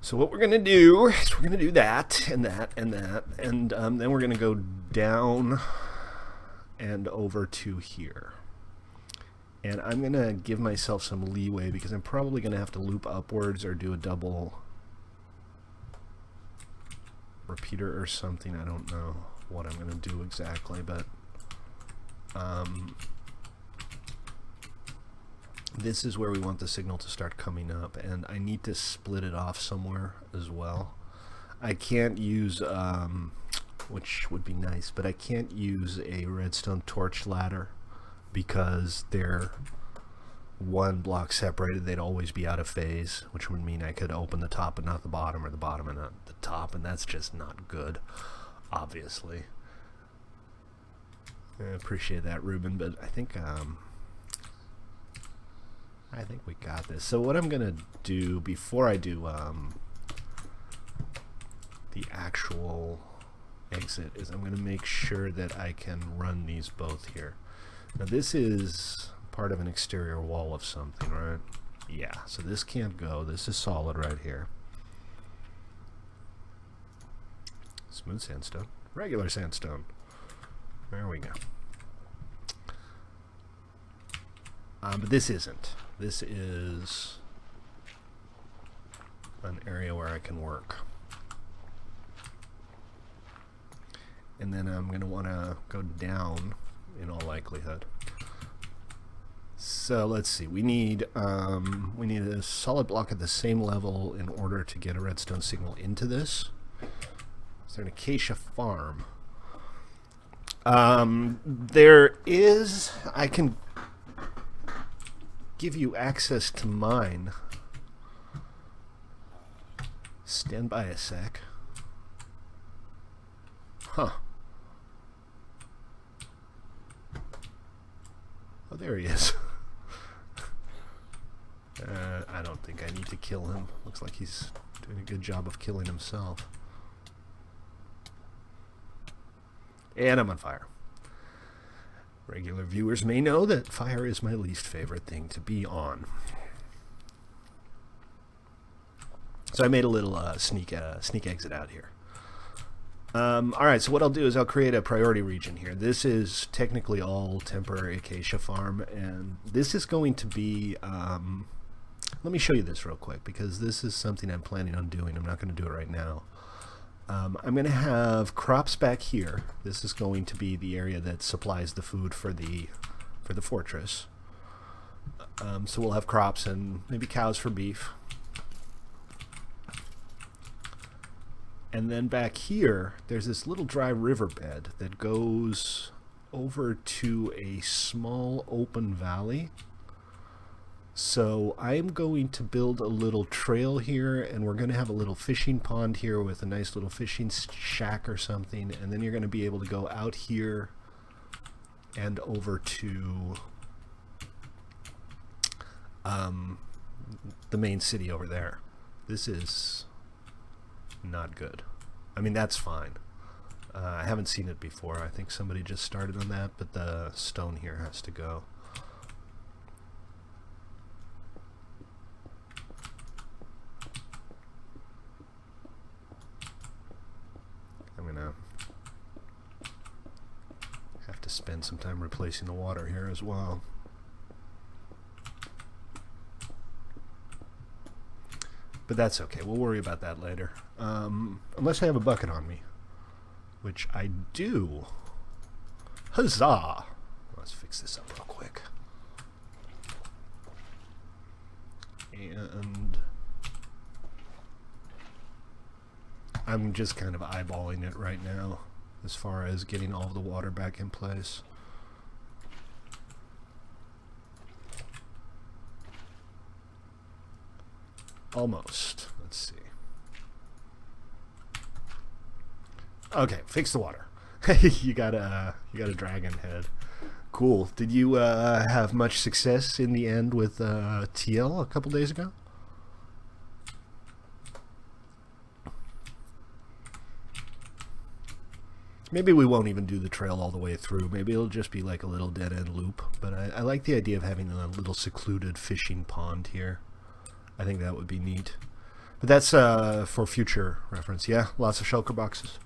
So what we're going to do is we're going to do that, and that, and that, and then we're going to go down and over to here. And I'm going to give myself some leeway because I'm probably going to have to loop upwards or do a double repeater or something. I don't know what I'm going to do exactly, but this is where we want the signal to start coming up, and I need to split it off somewhere as well. I can't use, which would be nice, but I can't use a redstone torch ladder because they're one block separated. They'd always be out of phase, which would mean I could open the top but not the bottom, or the bottom and not the top, and that's just not good, obviously. I appreciate that, Ruben, but I think we got this. So what I'm gonna do before I do the actual exit is I'm gonna make sure that I can run these both here. Now this is part of an exterior wall of something, right? Yeah, so this can't go. This is solid right here. Smooth sandstone. Regular sandstone. There we go. But this isn't. This is an area where I can work. And then I'm going to want to go down in all likelihood. So let's see. We need a solid block at the same level in order to get a redstone signal into this. Is there an acacia farm? There is. I can give you access to mine. Stand by a sec. Huh. Oh, there he is. I don't think I need to kill him. Looks like he's doing a good job of killing himself. And I'm on fire. Regular viewers may know that fire is my least favorite thing to be on. So I made a little sneak exit out here. Alright, so what I'll do is I'll create a priority region here. This is technically all temporary acacia farm, and this is going to be, let me show you this real quick, because this is something I'm planning on doing. I'm not going to do it right now. I'm going to have crops back here. This is going to be the area that supplies the food for the fortress. So we'll have crops and maybe cows for beef. And then back here, there's this little dry riverbed that goes over to a small open valley. So I'm going to build a little trail here, and we're going to have a little fishing pond here with a nice little fishing shack or something, and then you're going to be able to go out here and over to the main city over there. This is not good. I mean, that's fine. I haven't seen it before. I think somebody just started on that, but the stone here has to go. I'm gonna have to spend some time replacing the water here as well. But that's okay. We'll worry about that later. Unless I have a bucket on me. Which I do. Huzzah! Let's fix this up real quick. And I'm just kind of eyeballing it right now as far as getting all of the water back in place. Almost. Let's see. Okay, fix the water. you got a dragon head. Cool. Did you have much success in the end with TL a couple days ago? Maybe we won't even do the trail all the way through. Maybe it'll just be like a little dead-end loop. But I like the idea of having a little secluded fishing pond here. I think that would be neat. But that's for future reference. Yeah, lots of shulker boxes.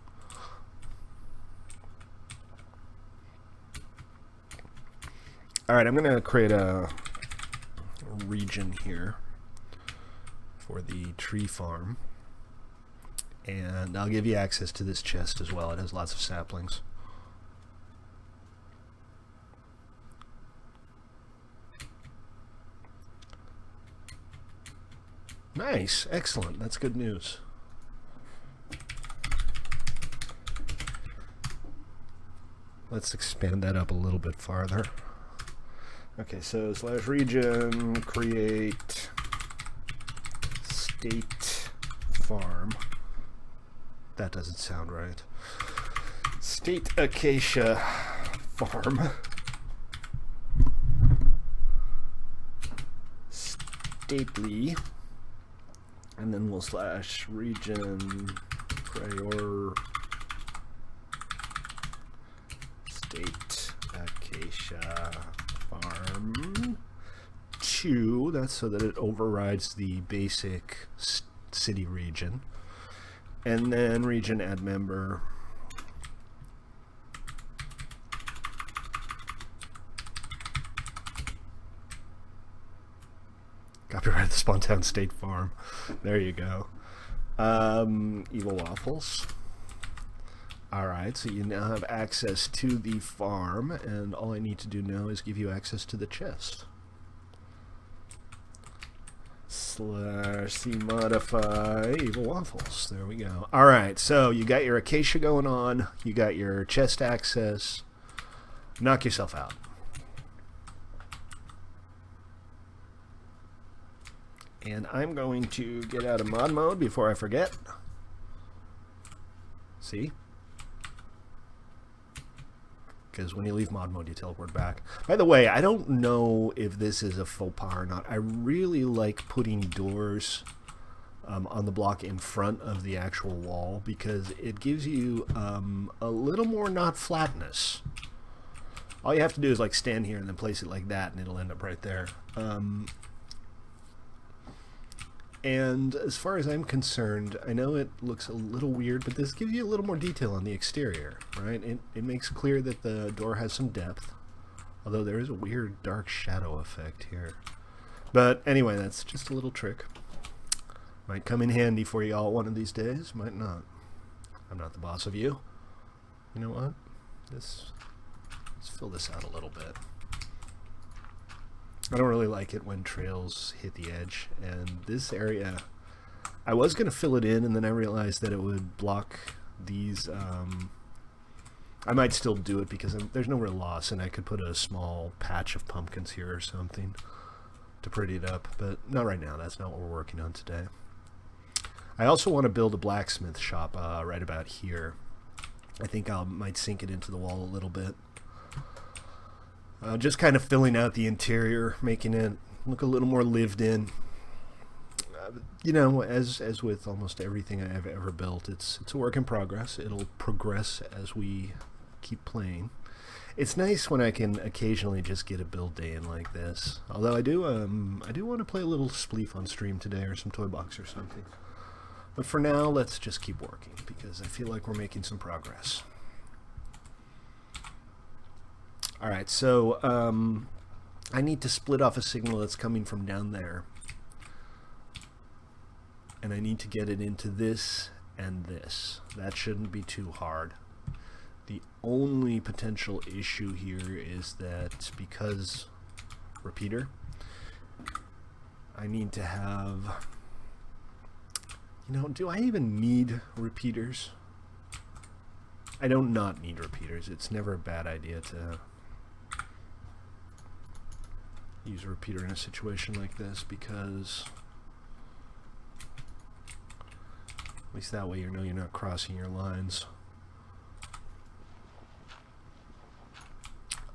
Alright, I'm going to create a region here for the tree farm. And I'll give you access to this chest as well. It has lots of saplings. Nice. Excellent. That's good news. Let's expand that up a little bit farther. Okay, so / region create state farm. That doesn't sound right. State acacia farm. Stately. And then we'll / region prior state acacia farm 2. That's so that it overrides the basic city region. And then region add member. Copyright the Spawntown State Farm. There you go. Evil Waffles. Alright, so you now have access to the farm, and all I need to do now is give you access to the chest. / C modify Evil Waffles. There we go. Alright, so you got your acacia going on, you got your chest access. Knock yourself out. And I'm going to get out of mod mode before I forget. See? Because when you leave mod mode, you teleport back. By the way, I don't know if this is a faux pas or not. I really like putting doors on the block in front of the actual wall because it gives you a little more not flatness. All you have to do is like stand here and then place it like that, and it'll end up right there. And as far as I'm concerned, I know it looks a little weird, but this gives you a little more detail on the exterior, right? It makes clear that the door has some depth, although there is a weird dark shadow effect here. But anyway, that's just a little trick. Might come in handy for you all one of these days, might not. I'm not the boss of you. You know what? Let's fill this out a little bit. I don't really like it when trails hit the edge, and this area, I was going to fill it in, and then I realized that it would block these. I might still do it because there's no real loss, and I could put a small patch of pumpkins here or something to pretty it up, but not right now. That's not what we're working on today. I also want to build a blacksmith shop right about here. I think I might sink it into the wall a little bit. Just kind of filling out the interior, making it look a little more lived in. You know, as with almost everything I have ever built, it's a work in progress. It'll progress as we keep playing. It's nice when I can occasionally just get a build day in like this. Although I do want to play a little Spleef on stream today, or some toybox or something. But for now, let's just keep working because I feel like we're making some progress. All right, so I need to split off a signal that's coming from down there. And I need to get it into this and this. That shouldn't be too hard. The only potential issue here is that because repeater, I need to have, you know, do I even need repeaters? I don't not need repeaters. It's never a bad idea to use a repeater in a situation like this because at least that way you know you're not crossing your lines.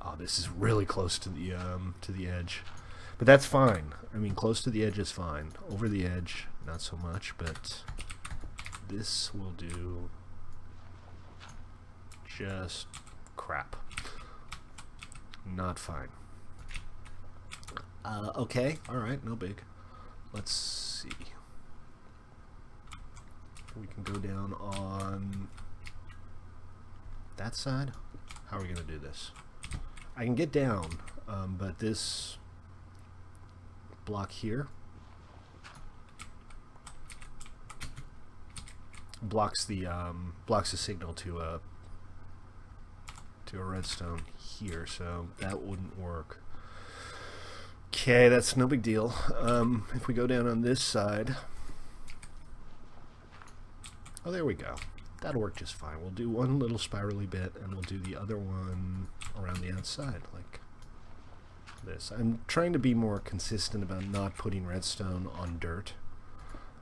Oh, this is really close to the edge. But that's fine. I mean, close to the edge is fine. Over the edge, not so much, but this will do just crap. Not fine. Okay, alright, no big. Let's see. We can go down on that side. How are we going to do this? I can get down, but this block here blocks the signal to a redstone here, so that wouldn't work. Okay, that's no big deal. If we go down on this side, oh, there we go. That'll work just fine. We'll do one little spirally bit, and we'll do the other one around the outside, like this. I'm trying to be more consistent about not putting redstone on dirt,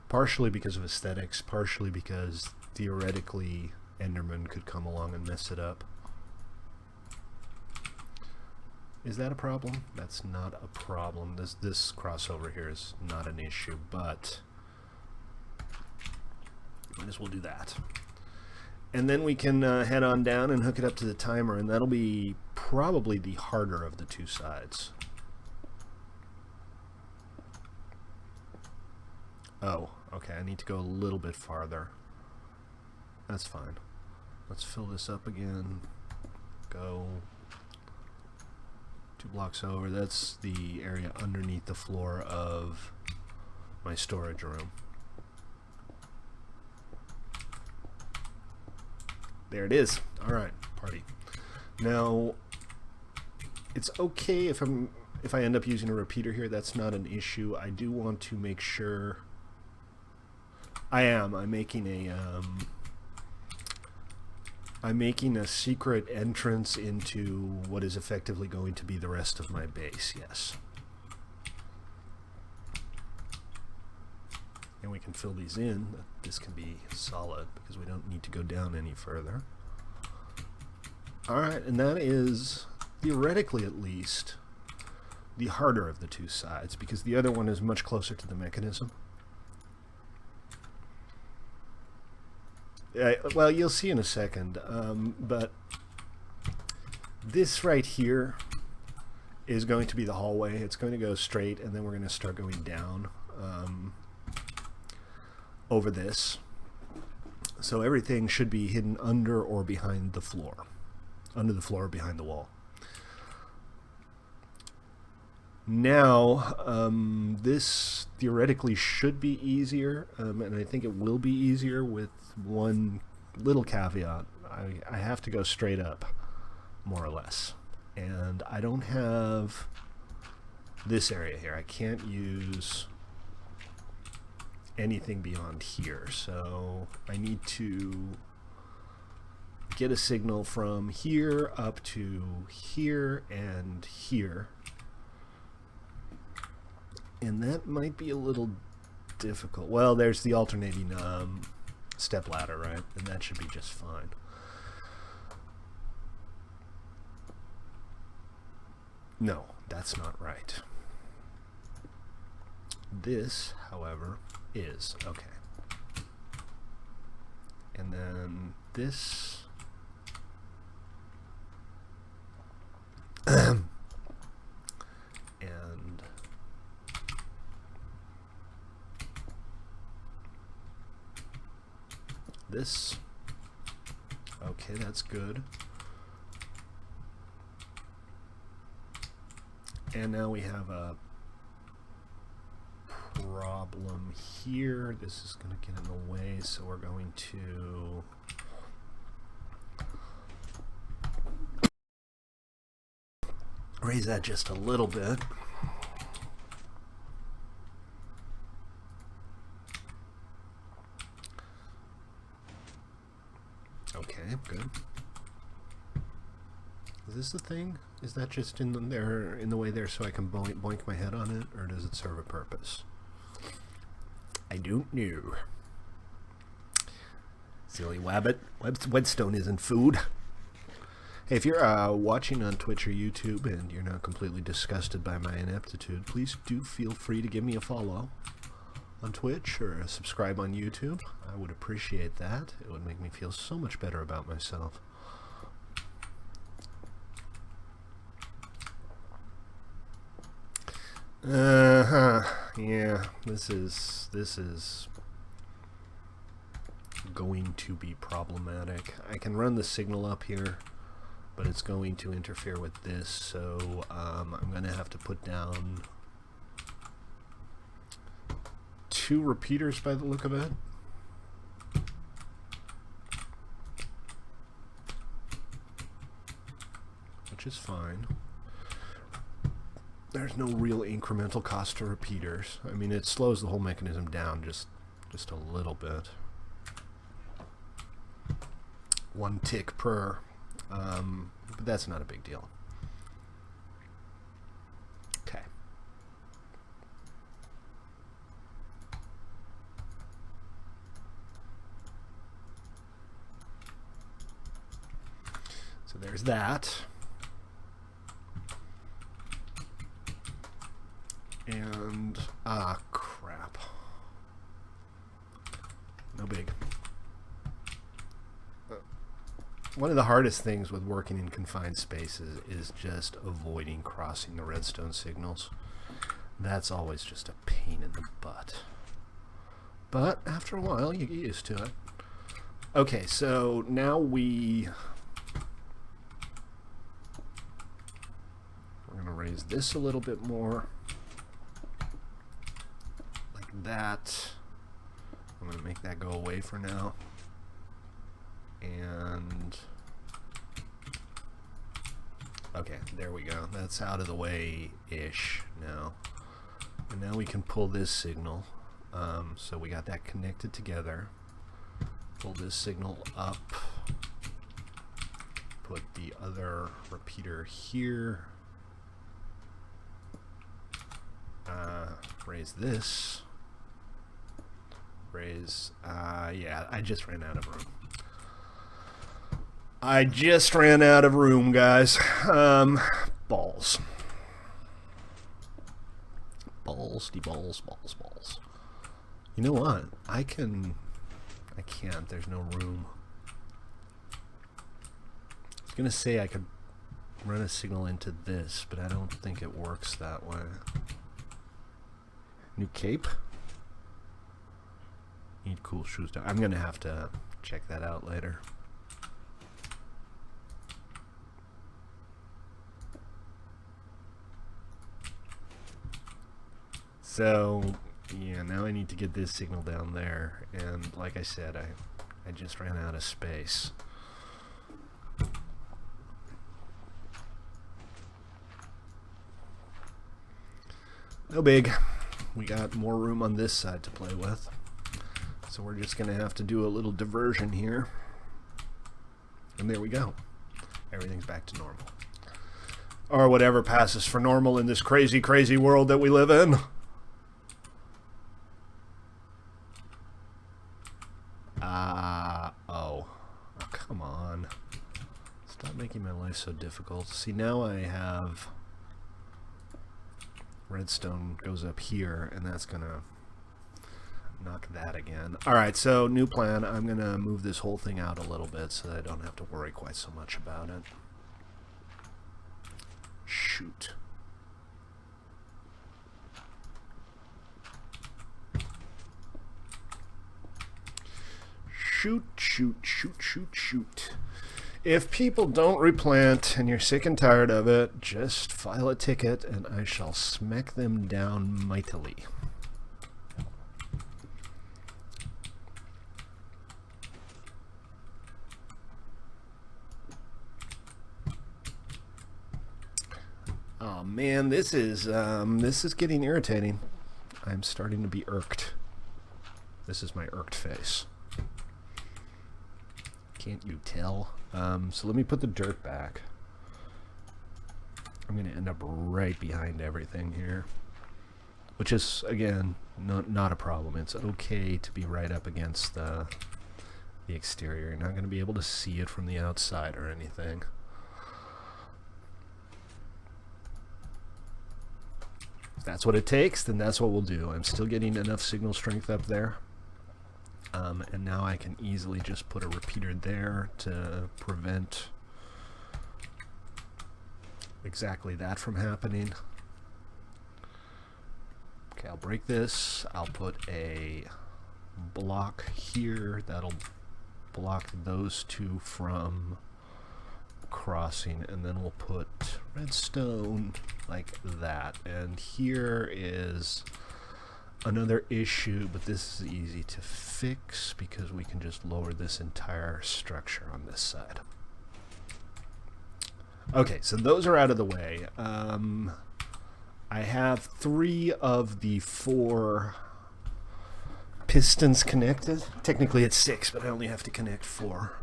partially because of aesthetics, partially because theoretically Enderman could come along and mess it up. Is that a problem? That's not a problem. This crossover here is not an issue, but might as well do that. And then we can head on down and hook it up to the timer, and that'll be probably the harder of the two sides. Oh, okay, I need to go a little bit farther. That's fine. Let's fill this up again. Go 2 blocks over. That's the area underneath the floor of my storage room. There it is. All right, party. Now, it's okay if I end up using a repeater here. That's not an issue. I do want to make sure. I'm making a secret entrance into what is effectively going to be the rest of my base. Yes. And we can fill these in. This can be solid because we don't need to go down any further. Alright, and that is, theoretically at least, the harder of the two sides because the other one is much closer to the mechanism. Well, you'll see in a second, but this right here is going to be the hallway. It's going to go straight, and then we're going to start going down over this. So everything should be hidden under or behind the floor. Under the floor or behind the wall. Now, this theoretically should be easier, and I think it will be easier with one little caveat. I have to go straight up, more or less. And I don't have this area here. I can't use anything beyond here, so I need to get a signal from here up to here and here. And that might be a little difficult. Well, there's the alternating step ladder, right? And that should be just fine. No, that's not right. This, however, is. Okay. And then this... and this. Okay, that's good. And now we have a problem here. This is going to get in the way, so we're going to raise that just a little bit. Okay, good. Is this the thing? Is that just in the way there so I can boink my head on it, or does it serve a purpose? I don't know. Silly wabbit. Whetstone isn't food. Hey, if you're watching on Twitch or YouTube and you're not completely disgusted by my ineptitude, please do feel free to give me a follow on Twitch or subscribe on YouTube. I would appreciate that. It would make me feel so much better about myself. Yeah, this is going to be problematic. I can run the signal up here, but it's going to interfere with this, so I'm going to have to put down 2 repeaters by the look of it. Which is fine. There's no real incremental cost to repeaters. I mean, it slows the whole mechanism down just a little bit. 1 tick per, but that's not a big deal. Okay. So there's that. And, crap. No big. One of the hardest things with working in confined spaces is just avoiding crossing the redstone signals. That's always just a pain in the butt. But after a while, you get used to it. Okay, so now we're going to raise this a little bit more. That. I'm going to make that go away for now. And okay, there we go. That's out of the way-ish now. And now we can pull this signal. So we got that connected together. Pull this signal up. Put the other repeater here. Raise this. Yeah, I just ran out of room. I just ran out of room, guys. Balls. Balls. You know what? I can't. There's no room. I was gonna say I could run a signal into this, but I don't think it works that way. New cape? Need cool shoes. I'm gonna have to check that out later. So yeah, now I need to get this signal down there, and like I said, I just ran out of space. No big. We got more room on this side to play with. So we're just going to have to do a little diversion here. And there we go. Everything's back to normal. Or whatever passes for normal in this crazy, crazy world that we live in. Oh, come on. Stop making my life so difficult. See, now I have redstone goes up here, and that's gonna knock that again. Alright, so new plan. I'm gonna move this whole thing out a little bit so that I don't have to worry quite so much about it. Shoot. Shoot, shoot, shoot, shoot, shoot. If people don't replant and you're sick and tired of it, just file a ticket and I shall smack them down mightily. Oh man, this is getting irritating. I'm starting to be irked. This is my irked face. Can't you tell? So let me put the dirt back. I'm going to end up right behind everything here. Which is, again, not a problem. It's okay to be right up against the exterior. You're not going to be able to see it from the outside or anything. If that's what it takes, then that's what we'll do. I'm still getting enough signal strength up there. And now I can easily just put a repeater there to prevent exactly that from happening. Okay, I'll break this. I'll put a block here that'll block those two from crossing, and then we'll put redstone like that. And here is another issue, but this is easy to fix because we can just lower this entire structure on this side. Okay, so those are out of the way. I have 3 of the 4 pistons connected. Technically it's 6, but I only have to connect 4.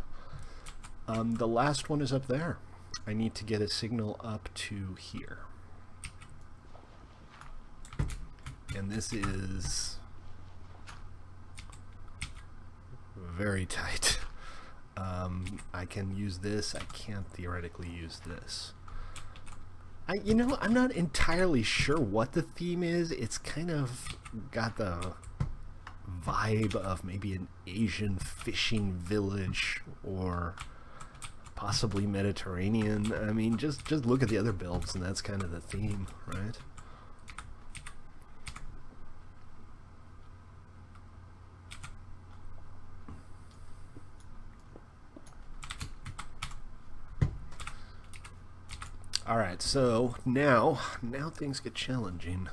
The last one is up there. I need to get a signal up to here. And this is very tight. I can use this. I can't theoretically use this. You know, I'm not entirely sure what the theme is. It's kind of got the vibe of maybe an Asian fishing village or possibly Mediterranean. I mean, just look at the other builds and that's kind of the theme, right? Alright, so now things get challenging.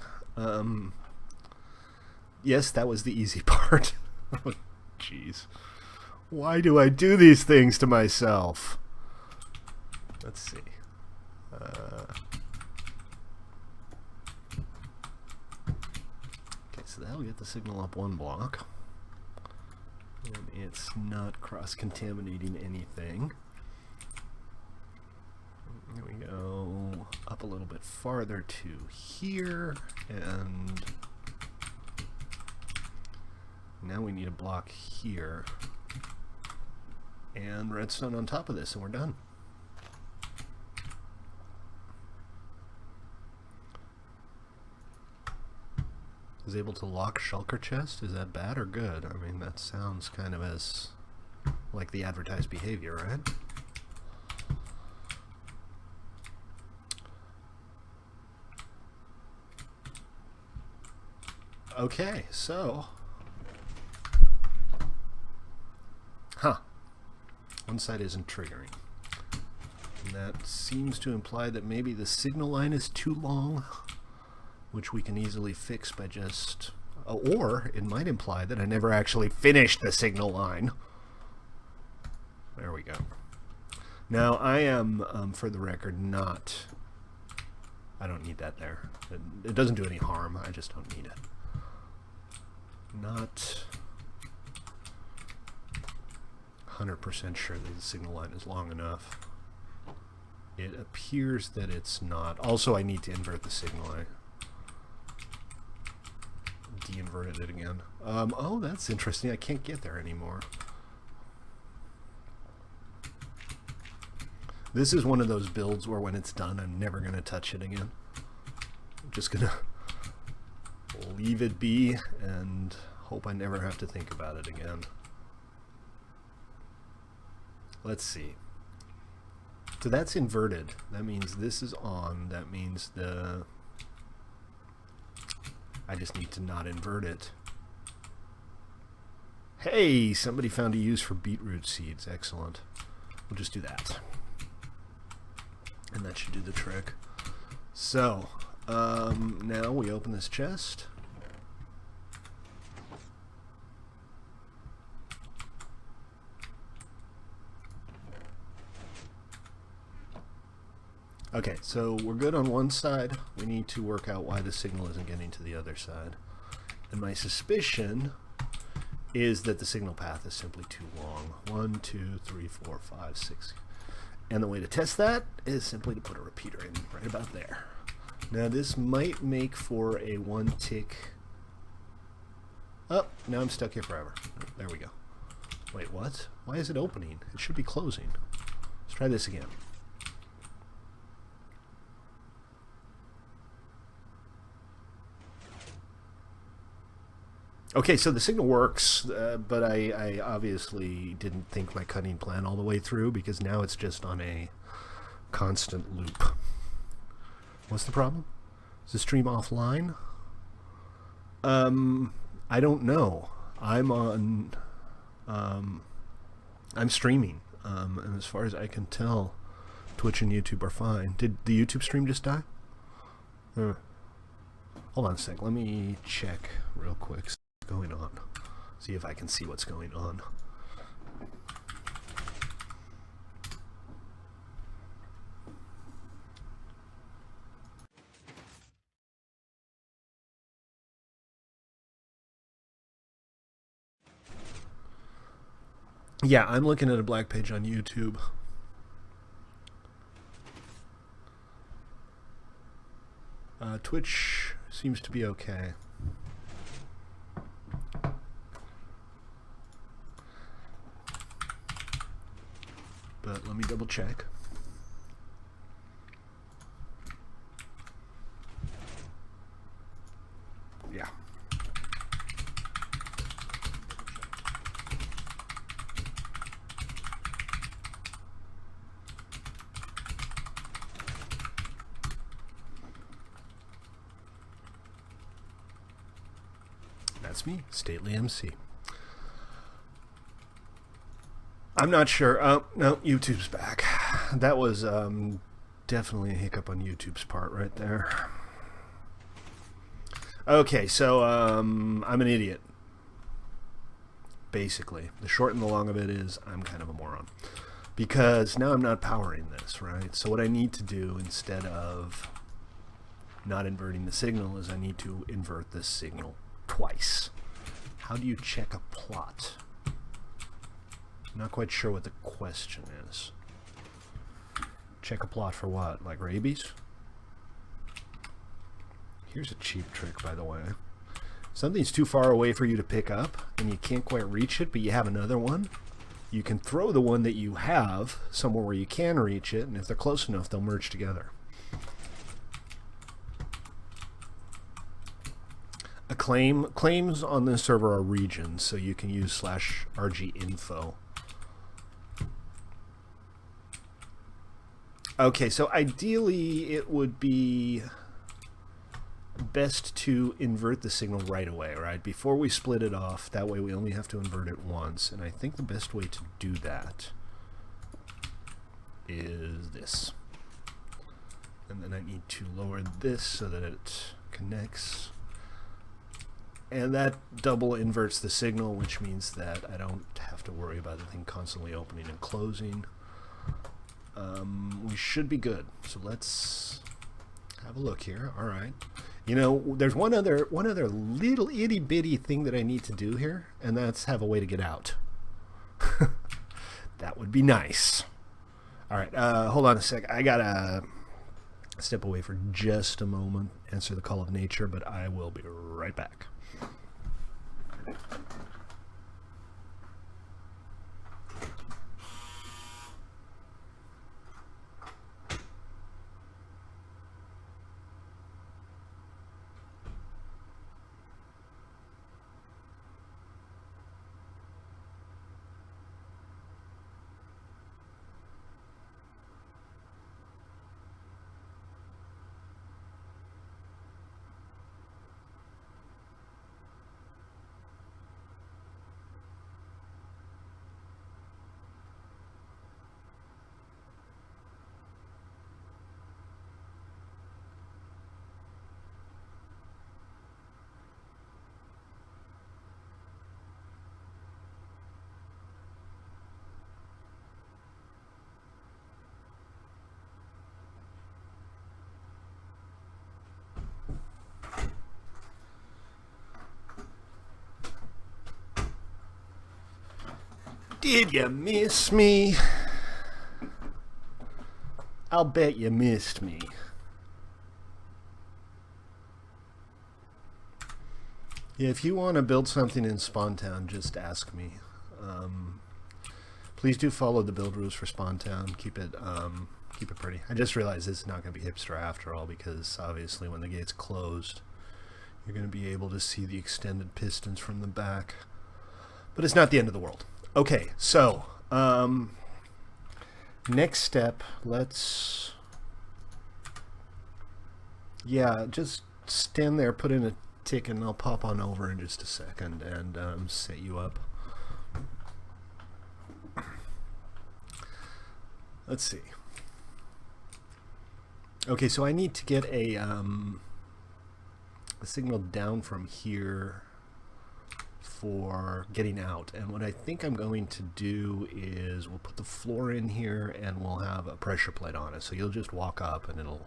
Yes, that was the easy part. Oh, jeez. Why do I do these things to myself? Let's see. Okay, so that'll get the signal up 1 block. And it's not cross-contaminating anything. There we go, up a little bit farther to here, and now we need a block here, and redstone on top of this, and we're done. Is able to lock shulker chest? Is that bad or good? I mean, that sounds kind of as like the advertised behavior, right? Okay, so one side isn't triggering. And that seems to imply that maybe the signal line is too long, which we can easily fix by just... or it might imply that I never actually finished the signal line. There we go. Now, I am, for the record, not... I don't need that there. It doesn't do any harm, I just don't need it. Not 100% sure that the signal line is long enough. It appears that it's not. Also, I need to invert the signal. I de-inverted it again. Oh, that's interesting. I can't get there anymore. This is one of those builds where when it's done, I'm never going to touch it again. I'm just going to leave it be and hope I never have to think about it again. Let's see. So that's inverted. That means this is on. That means I just need to not invert it. Hey, somebody found a use for beetroot seeds. Excellent. We'll just do that. And that should do the trick. So, now we open this chest. Okay, so we're good on one side. We need to work out why the signal isn't getting to the other side. And my suspicion is that the signal path is simply too long. 1, 2, 3, 4, 5, 6. And the way to test that is simply to put a repeater in right about there. Now this might make for a one tick. Oh, now I'm stuck here forever. There we go. Wait, what? Why is it opening? It should be closing. Let's try this again. Okay, so the signal works, but I obviously didn't think my cutting plan all the way through because now it's just on a constant loop. What's the problem? Is the stream offline? I don't know. I'm on... I'm streaming, and as far as I can tell, Twitch and YouTube are fine. Did the YouTube stream just die? Hold on a sec. Let me check real quick. Going on. See if I can see what's going on. Yeah, I'm looking at a black page on YouTube. Twitch seems to be okay. But let me double check. Yeah. That's me, Stately MC. I'm not sure. Oh, no, YouTube's back. That was definitely a hiccup on YouTube's part right there. Okay, so I'm an idiot. Basically. The short and the long of it is I'm kind of a moron. Because now I'm not powering this, right? So what I need to do instead of not inverting the signal is I need to invert this signal twice. How do you check a plot? Not quite sure what the question is. Check a plot for what? Like rabies? Here's a cheap trick, by the way. Something's too far away for you to pick up, and you can't quite reach it, but you have another one. You can throw the one that you have somewhere where you can reach it, and if they're close enough, they'll merge together. Claims on this server are regions, so you can use /rginfo. Okay, so ideally it would be best to invert the signal right away, right? Before we split it off, that way we only have to invert it once. And I think the best way to do that is this. And then I need to lower this so that it connects. And that double inverts the signal, which means that I don't have to worry about the thing constantly opening and closing. We should be good. So let's have a look here. All right. You know, there's one other little itty bitty thing that I need to do here, and that's have a way to get out. That would be nice. All right. Hold on a sec. I gotta step away for just a moment, answer the call of nature, but I will be right back. Did you miss me? I'll bet you missed me. Yeah, if you want to build something in Spawn Town, just ask me. Please do follow the build rules for Spawn Town. Keep it pretty. I just realized this is not going to be hipster after all, because obviously when the gate's closed, you're going to be able to see the extended pistons from the back. But it's not the end of the world. Okay, so next step, let's... Yeah, just stand there, put in a tick, and I'll pop on over in just a second and set you up. Let's see. Okay, so I need to get a signal down from here for getting out, and what I think I'm going to do is we'll put the floor in here and we'll have a pressure plate on it, so you'll just walk up and it'll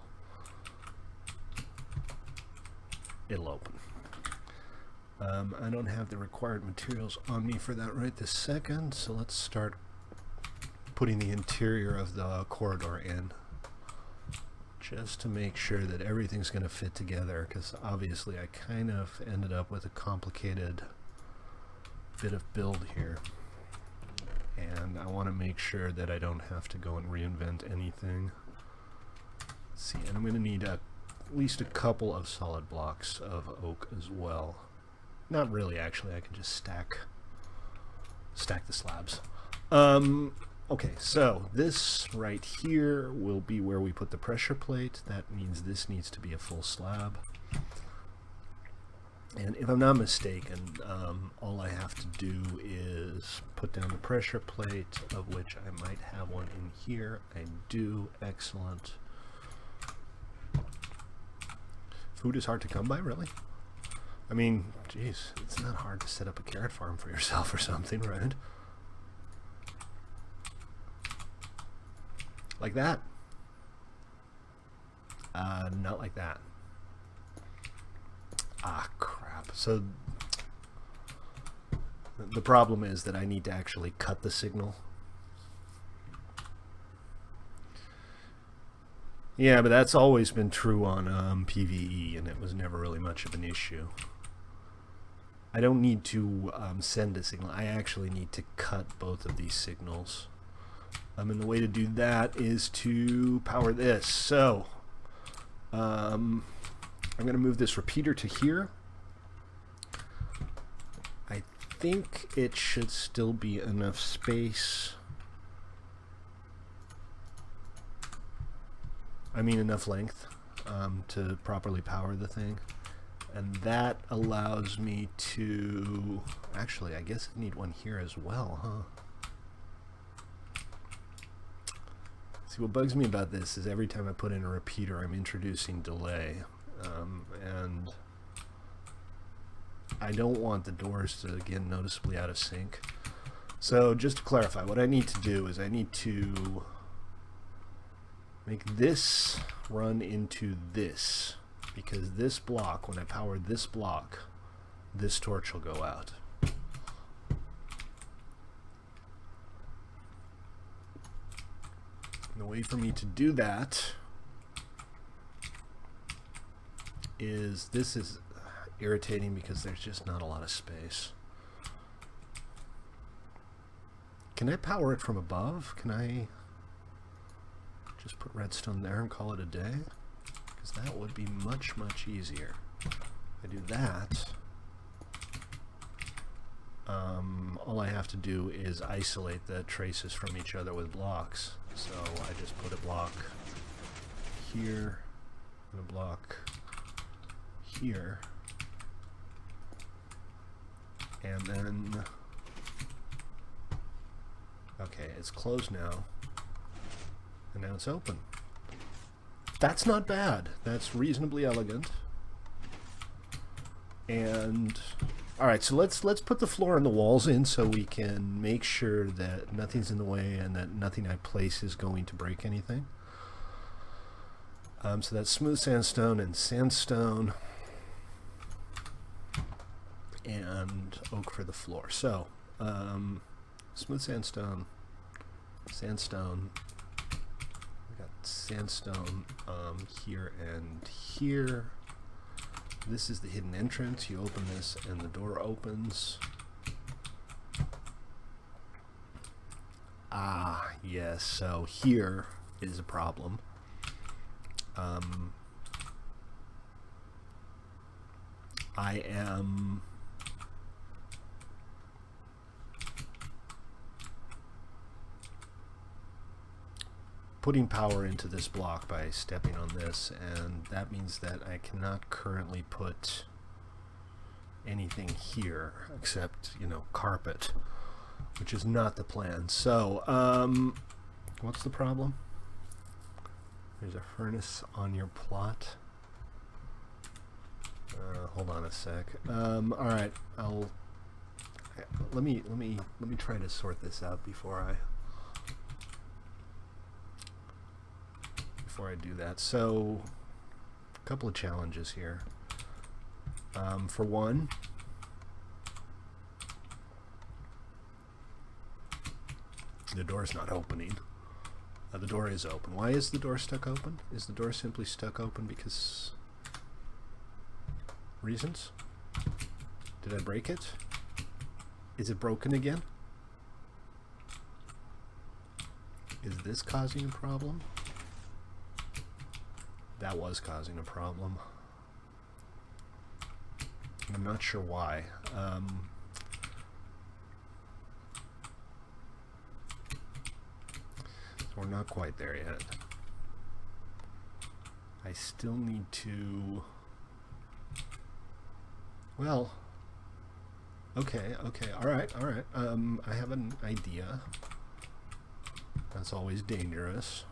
open. I don't have the required materials on me for that right this second, so let's start putting the interior of the corridor in, just to make sure that everything's going to fit together, because obviously I kind of ended up with a complicated bit of build here, and I want to make sure that I don't have to go and reinvent anything. Let's see, and I'm going to need at least a couple of solid blocks of oak as well. Not really, actually. I can just stack the slabs. Okay, so this right here will be where we put the pressure plate. That means this needs to be a full slab. And if I'm not mistaken, all I have to do is put down the pressure plate, of which I might have one in here. I do. Excellent. Food is hard to come by, really? I mean, geez, it's not hard to set up a carrot farm for yourself or something, right? Like that. Not like that. Ah, crap. So the problem is that I need to actually cut the signal. Yeah, but that's always been true on PvE, and it was never really much of an issue. I don't need to send a signal. I actually need to cut both of these signals. And the way to do that is to power this. So I'm going to move this repeater to here. I think it should still be enough space. I mean enough length to properly power the thing. And that allows me to... Actually, I guess I need one here as well, huh? See, what bugs me about this is every time I put in a repeater, I'm introducing delay. And I don't want the doors to get noticeably out of sync. So just to clarify, what I need to do is I need to make this run into this, because this block, when I power this block, this torch will go out. And the way for me to do that is, this is irritating because there's just not a lot of space. Can I power it from above? Can I just put redstone there and call it a day? Because that would be much, much easier. If I do that, all I have to do is isolate the traces from each other with blocks. So I just put a block here and a block here, and then, okay, it's closed now, and now it's open. That's not bad. That's reasonably elegant. And alright, so let's put the floor and the walls in so we can make sure that nothing's in the way and that nothing I place is going to break anything. So that's smooth sandstone and sandstone and oak for the floor. So smooth sandstone, sandstone. We got sandstone here and here. This is the hidden entrance. You open this and the door opens. Ah, yes, so here is a problem. I am putting power into this block by stepping on this, and that means that I cannot currently put anything here except, you know, carpet, which is not the plan. So, what's the problem? There's a furnace on your plot. Hold on a sec. All right, let me try to sort this out before I do that. So, a couple of challenges here. For one, the door's not opening. The door is open. Why is the door stuck open? Is the door simply stuck open because reasons? Did I break it? Is it broken again? Is this causing a problem? That was causing a problem. I'm not sure why. We're not quite there yet. I still need to... Well, okay, alright. I have an idea. That's always dangerous.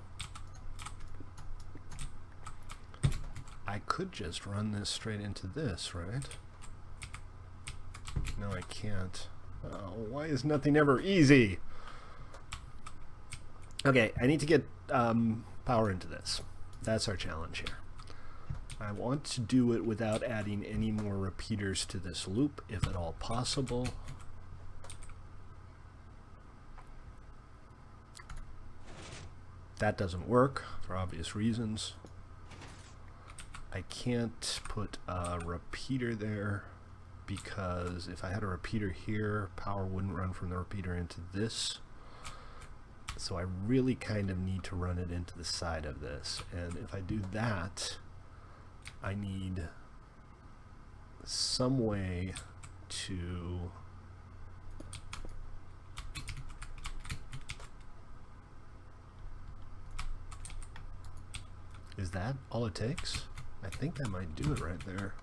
I could just run this straight into this, right? No, I can't. Oh, why is nothing ever easy? Okay, I need to get power into this. That's our challenge here. I want to do it without adding any more repeaters to this loop, if at all possible. That doesn't work for obvious reasons. I can't put a repeater there because if I had a repeater here, power wouldn't run from the repeater into this. So I really kind of need to run it into the side of this. And if I do that, I need some way to Is that all it takes? I think that might do it right there.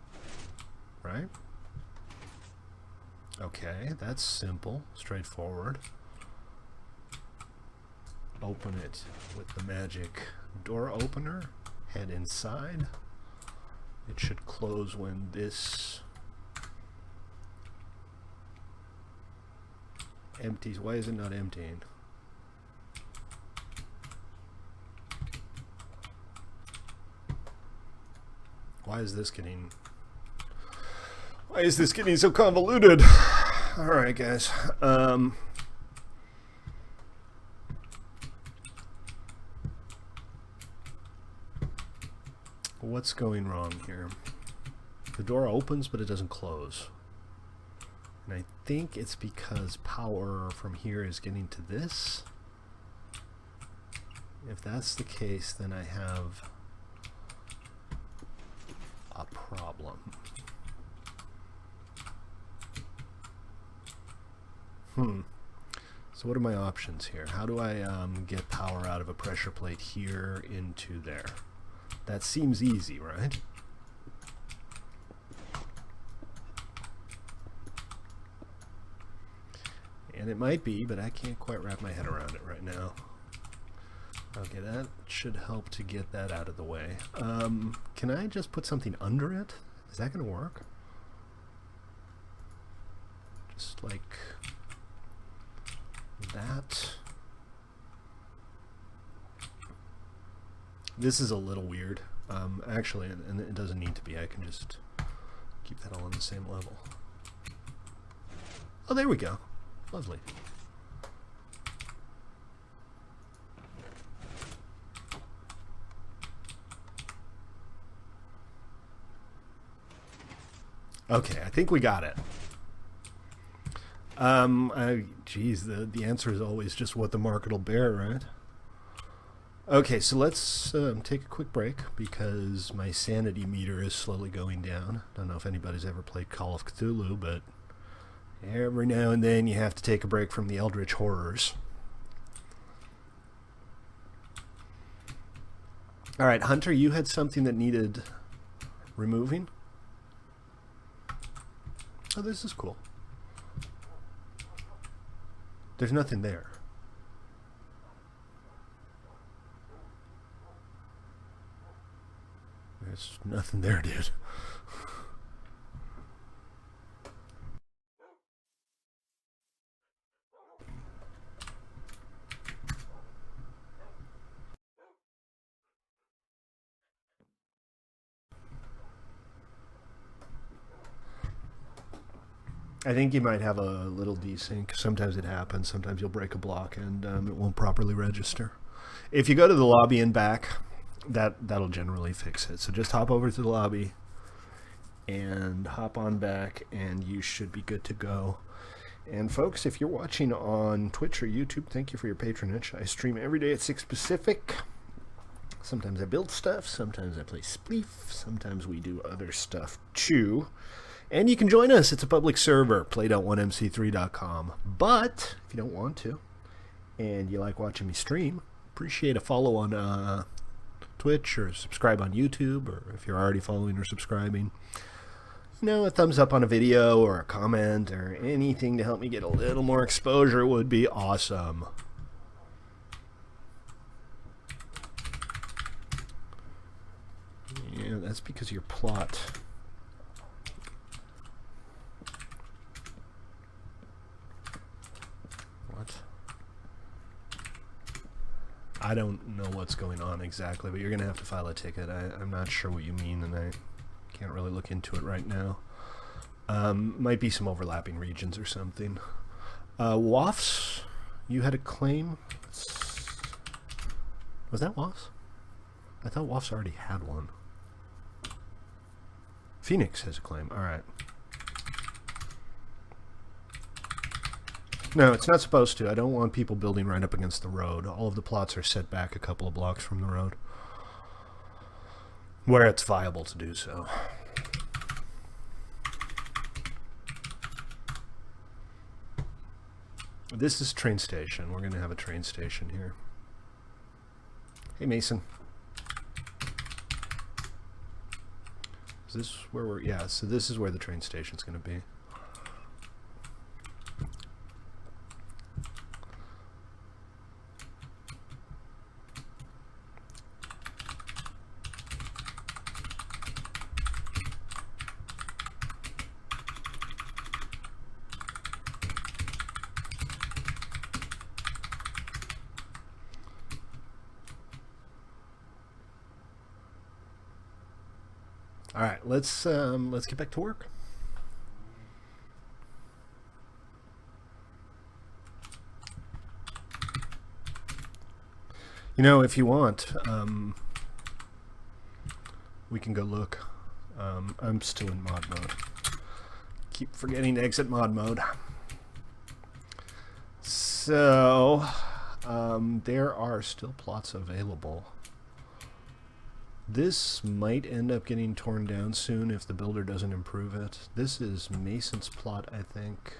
Right? Okay, that's simple, straightforward. Open it with the magic door opener. Head inside. It should close when this empties. Why is it not emptying? Why is this getting so convoluted? Alright guys. What's going wrong here? The door opens but it doesn't close. And I think it's because power from here is getting to this. If that's the case, then I have a problem. So what are my options here? How do I get power out of a pressure plate here into there? That seems easy, right? And it might be, but I can't quite wrap my head around it right now. Okay, that should help to get that out of the way. Can I just put something under it? Is that going to work? Just like that. This is a little weird. Actually, and it doesn't need to be. I can just keep that all on the same level. Oh, there we go. Lovely. Okay, I think we got it. Geez, the answer is always just what the market will bear, right? Okay, so let's take a quick break because my sanity meter is slowly going down. Don't know if anybody's ever played Call of Cthulhu, but every now and then you have to take a break from the eldritch horrors. All right, Hunter, you had something that needed removing? Oh, this is cool. There's nothing there. There's nothing there, dude. I think you might have a little desync. Sometimes it happens. Sometimes you'll break a block and it won't properly register. If you go to the lobby and back, that'll generally fix it. So just hop over to the lobby and hop on back and you should be good to go. And folks, if you're watching on Twitch or YouTube, thank you for your patronage. I stream every day at 6 Pacific. Sometimes I build stuff, sometimes I play Spleef, sometimes we do other stuff too. And you can join us. It's a public server, play.1mc3.com. But if you don't want to and you like watching me stream, appreciate a follow on Twitch or subscribe on YouTube, or if you're already following or subscribing, you know, a thumbs up on a video or a comment or anything to help me get a little more exposure would be awesome. Yeah, that's because your plot. What? I don't know what's going on exactly, but you're going to have to file a ticket. I'm not sure what you mean, and I can't really look into it right now. Might be some overlapping regions or something. WAFs, you had a claim? Was that WAFs? I thought WAFs already had one. Phoenix has a claim. All right. No, it's not supposed to. I don't want people building right up against the road. All of the plots are set back a couple of blocks from the road, where it's viable to do so. This is train station. We're going to have a train station here. Hey, Mason. Is this where we're... Yeah, so this is where the train station's going to be. All right, let's get back to work. You know, if you want, we can go look. I'm still in mod mode. Keep forgetting to exit mod mode. So, there are still plots available. This might end up getting torn down soon if the builder doesn't improve it. This is Mason's plot, I think.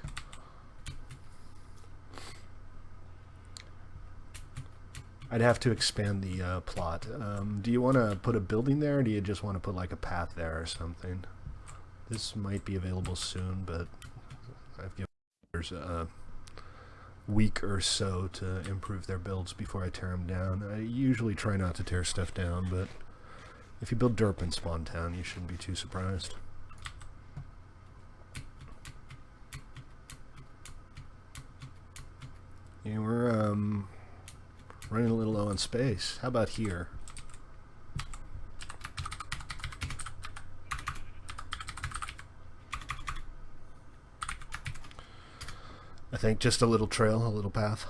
I'd have to expand the plot. Do you want to put a building there, or do you just want to put like a path there or something? This might be available soon, but I've given builders a week or so to improve their builds before I tear them down. I usually try not to tear stuff down, but if you build derp in Spawn Town, you shouldn't be too surprised. Yeah, we're running a little low on space. How about here? I think just a little trail, a little path.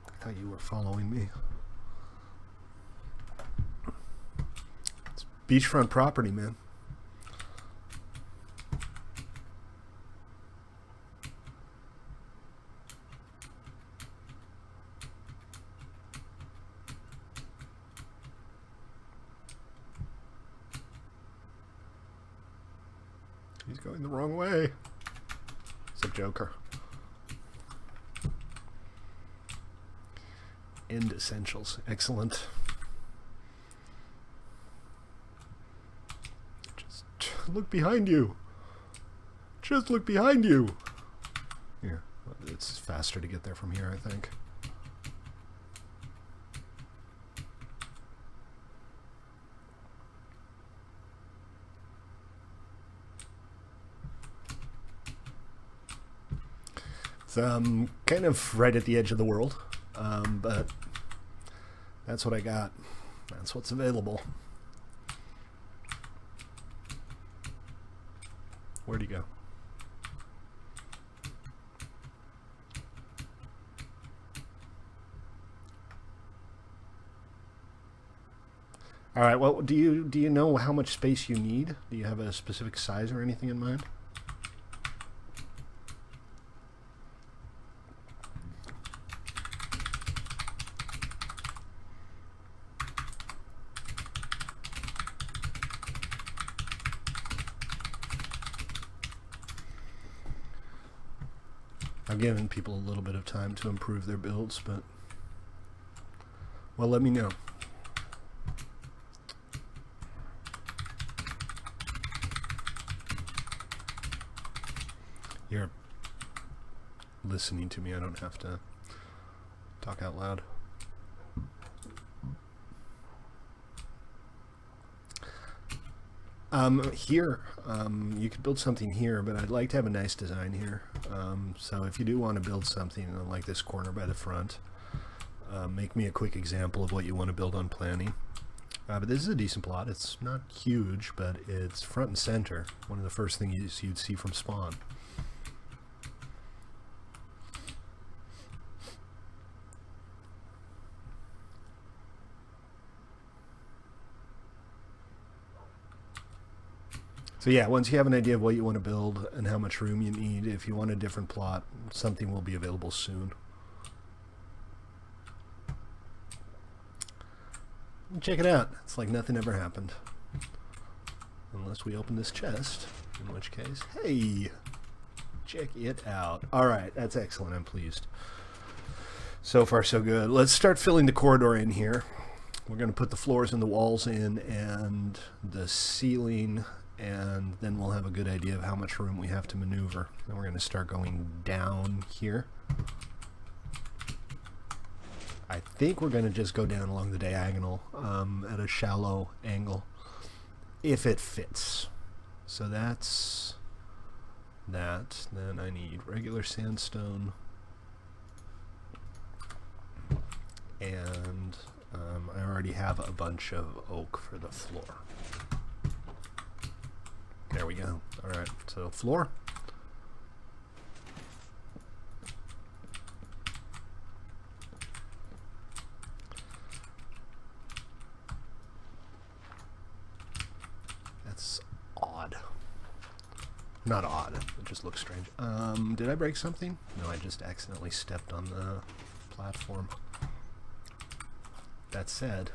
I thought you were following me. beachfront property, man. He's going the wrong way. It's a Joker. End essentials. Excellent. Just look behind you. Just look behind you. Here. It's faster to get there from here, I think. It's kind of right at the edge of the world, but that's what I got. That's what's available. Where'd he go? All right. Well, do you know how much space you need? Do you have a specific size or anything in mind? I've given people a little bit of time to improve their builds, but, well, let me know. You're listening to me. I don't have to talk out loud. Here, you could build something here, but I'd like to have a nice design here. So if you do want to build something like this corner by the front, make me a quick example of what you want to build on planning. But this is a decent plot. It's not huge, but it's front and center. One of the first things you'd see from spawn. So yeah, once you have an idea of what you want to build and how much room you need, if you want a different plot, something will be available soon. Check it out. It's like nothing ever happened. Unless we open this chest, in which case, hey, check it out. All right, that's excellent. I'm pleased. So far, so good. Let's start filling the corridor in here. We're going to put the floors and the walls in and the ceiling, and then we'll have a good idea of how much room we have to maneuver. Then we're going to start going down here. I think we're going to just go down along the diagonal at a shallow angle, if it fits. So that's that. Then I need regular sandstone, and I already have a bunch of oak for the floor. There we go. All right, so floor. That's odd. Not odd. It just looks strange. Did I break something? No, I just accidentally stepped on the platform. That said,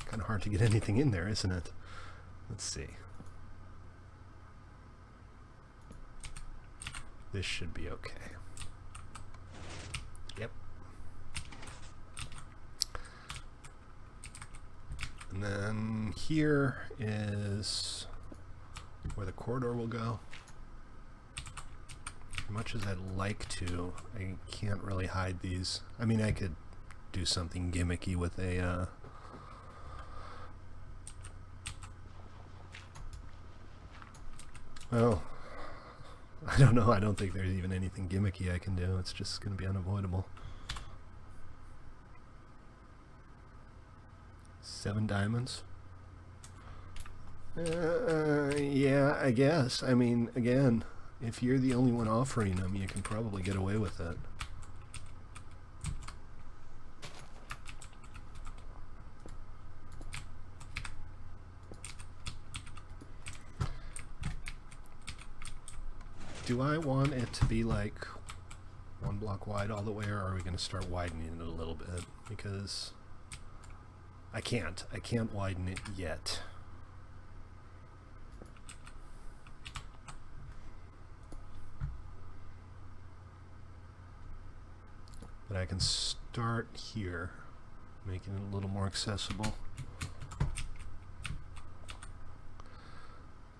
kind of hard to get anything in there, isn't it? Let's see. This should be okay. Yep. And then here is where the corridor will go. As much as I'd like to, I can't really hide these. I mean, I could do something gimmicky with a well, I don't know. I don't think there's even anything gimmicky I can do. It's just going to be unavoidable. 7 diamonds. Yeah, I guess. I mean, again, if you're the only one offering them, you can probably get away with it. do I want it to be like 1 block wide all the way, or are we going to start widening it a little bit? Because I can't widen it yet. But I can start here, making it a little more accessible.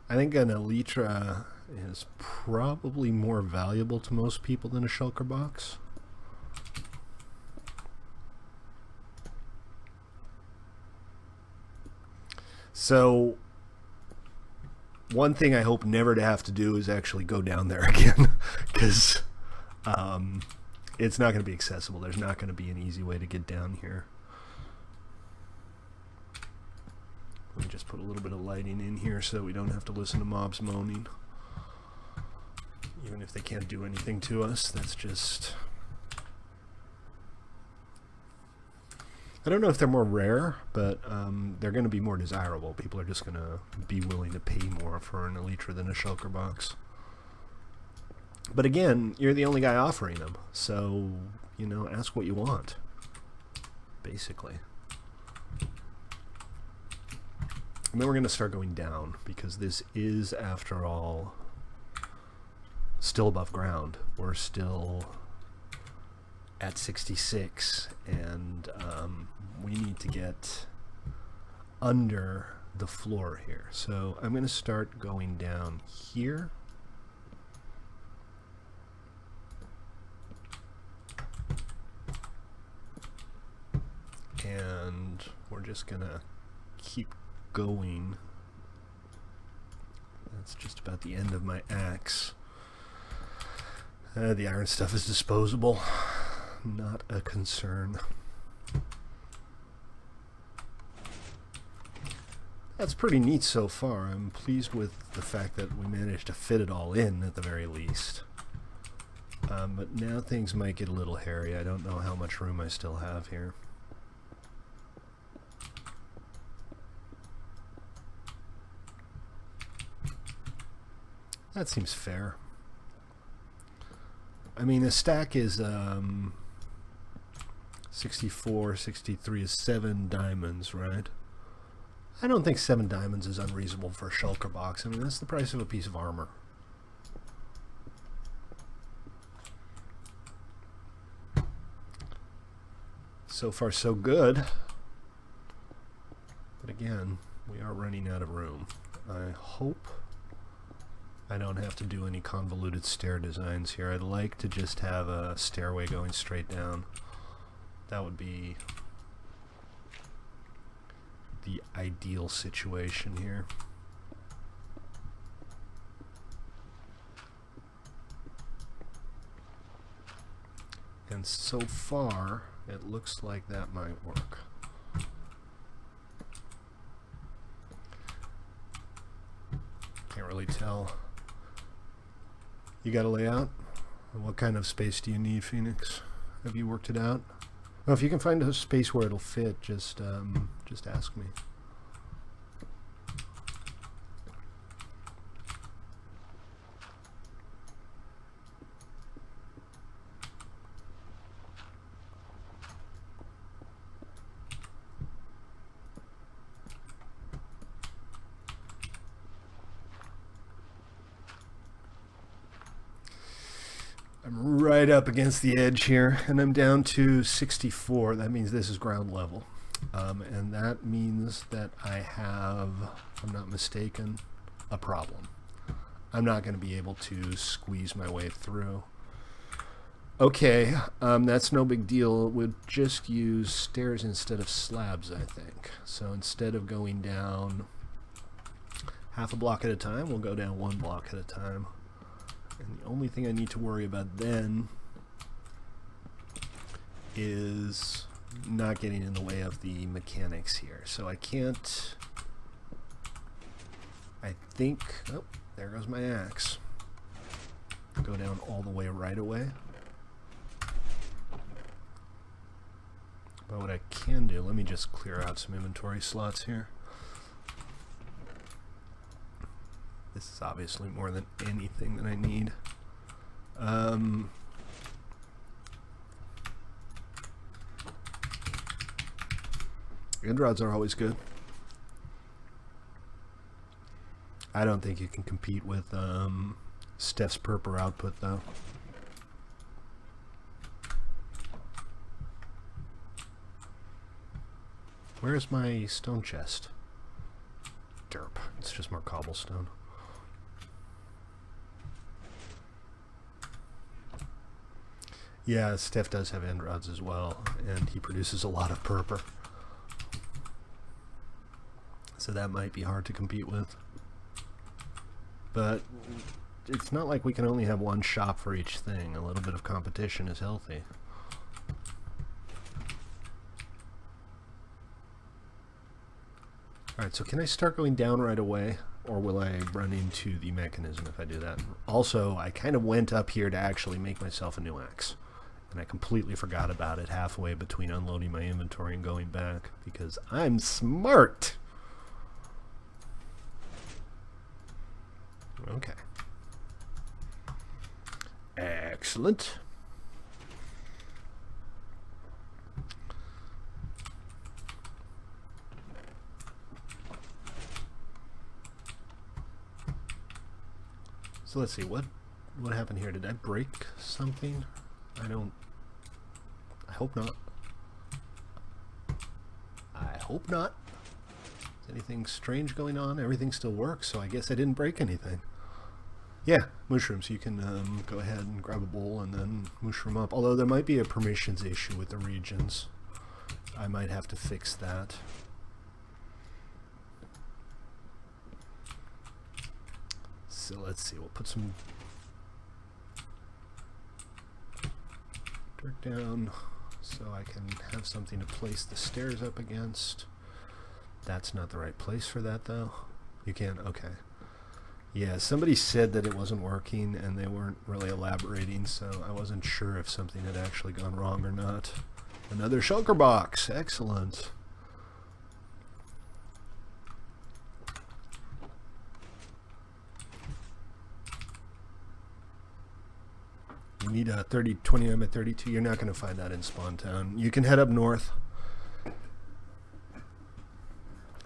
I think an elytra is probably more valuable to most people than a shulker box. So one thing I hope never to have to do is actually go down there again, because it's not going to be accessible. There's not going to be an easy way to get down here. Let me just put a little bit of lighting in here so we don't have to listen to mobs moaning. Even if they can't do anything to us, that's just... I don't know if they're more rare, but they're going to be more desirable. People are just going to be willing to pay more for an elytra than a shulker box. But again, you're the only guy offering them, so, you know, ask what you want, basically. And then we're going to start going down, because this is, after all, still above ground. We're still at 66, and we need to get under the floor here. So I'm going to start going down here. And we're just going to keep going. That's just about the end of my axe. The iron stuff is disposable. Not a concern. That's pretty neat so far. I'm pleased with the fact that we managed to fit it all in at the very least. But now things might get a little hairy. I don't know how much room I still have here. That seems fair. I mean, a stack is 64, 63 is 7 diamonds, right? I don't think 7 diamonds is unreasonable for a shulker box. I mean, that's the price of a piece of armor. So far, so good. But again, we are running out of room. I hope I don't have to do any convoluted stair designs here. I'd like to just have a stairway going straight down. That would be the ideal situation here. And so far, it looks like that might work. Can't really tell. You got a layout? What kind of space do you need, Phoenix? Have you worked it out? Well, if you can find a space where it'll fit, just ask me. I'm right up against the edge here, and I'm down to 64. That means this is ground level. And that means that I have, if I'm not mistaken, a problem. I'm not going to be able to squeeze my way through. Okay, that's no big deal. We'll just use stairs instead of slabs, I think. So instead of going down half a block at a time, we'll go down 1 block at a time. And the only thing I need to worry about then is not getting in the way of the mechanics here. So I can't, I think, oh, there goes my axe. Go down all the way right away. But what I can do, let me just clear out some inventory slots here. This is obviously more than anything that I need. End rods are always good. I don't think you can compete with Steph's purper output, though. Where's my stone chest? Derp. It's just more cobblestone. Yeah, Steph does have end rods as well, and he produces a lot of purper. So that might be hard to compete with. But it's not like we can only have one shop for each thing. A little bit of competition is healthy. Alright, so can I start going down right away? Or will I run into the mechanism if I do that? Also, I kind of went up here to actually make myself a new axe. And I completely forgot about it halfway between unloading my inventory and going back. Because I'm smart! Okay. Excellent. So let's see, what happened here? Did I break something? I hope not. I hope not. Is anything strange going on? Everything still works, so I guess I didn't break anything. Yeah, mushrooms. You can go ahead and grab a bowl and then mushroom up. Although there might be a permissions issue with the regions. I might have to fix that. So let's see, we'll put some dirt down so I can have something to place the stairs up against. That's not the right place for that, though. You can't? Okay. Yeah, somebody said that it wasn't working, and they weren't really elaborating, so I wasn't sure if something had actually gone wrong or not. Another shulker box. Excellent. You need a 29 by 32. You're not going to find that in Spawn Town. You can head up north.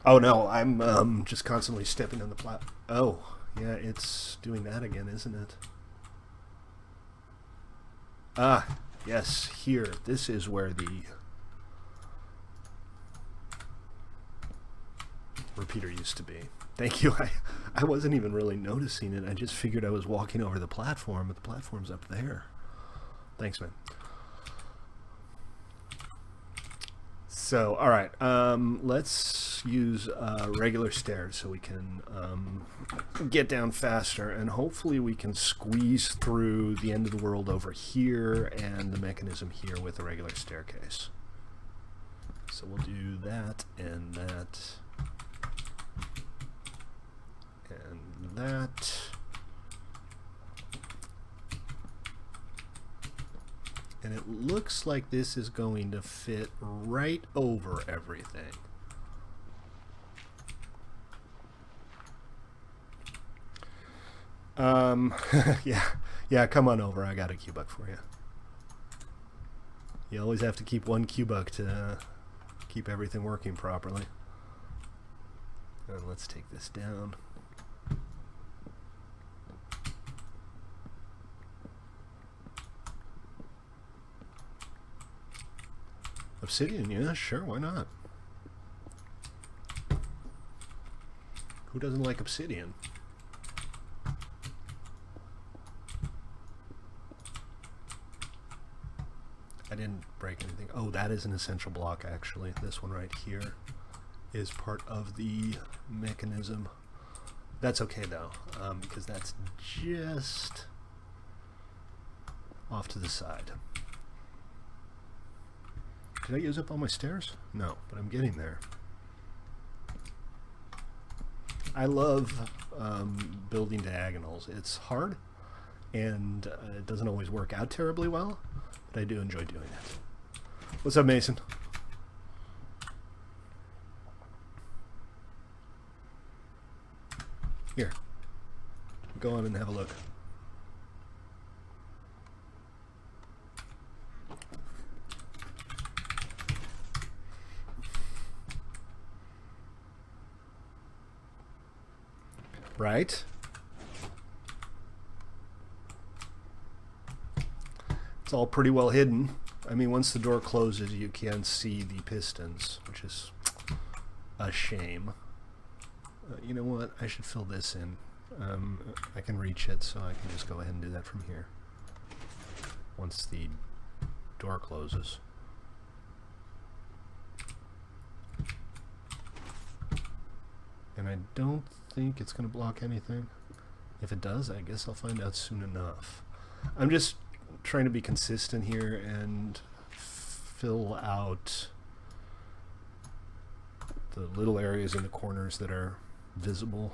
Oh no, I'm just constantly stepping on the plat. Oh, yeah, it's doing that again, isn't it? Ah, yes, here. This is where the repeater used to be. Thank you. I wasn't even really noticing it. I just figured I was walking over the platform, but the platform's up there. Thanks, man. So, all right, let's use regular stairs so we can get down faster, and hopefully we can squeeze through the end of the world over here and the mechanism here with a regular staircase. So we'll do that and that and that. And it looks like this is going to fit right over everything. Yeah, come on over. I got a Q-Buck for you. You always have to keep one Q-Buck to keep everything working properly. And let's take this down. Obsidian, yeah, sure, why not? Who doesn't like obsidian? I didn't break anything. Oh, that is an essential block, actually. This one right here is part of the mechanism. That's okay, though, because that's just off to the side. Did I use up all my stairs? No, but I'm getting there. I love building diagonals. It's hard, and it doesn't always work out terribly well, but I do enjoy doing it. What's up, Mason? Here. Go on and have a look. Right? It's all pretty well hidden. I mean, once the door closes, you can see the pistons, which is a shame. You know what? I should fill this in. I can reach it, so I can just go ahead and do that from here. Once the door closes. And I don't think it's going to block anything. If it does, I guess I'll find out soon enough. I'm just trying to be consistent here and fill out the little areas in the corners that are visible.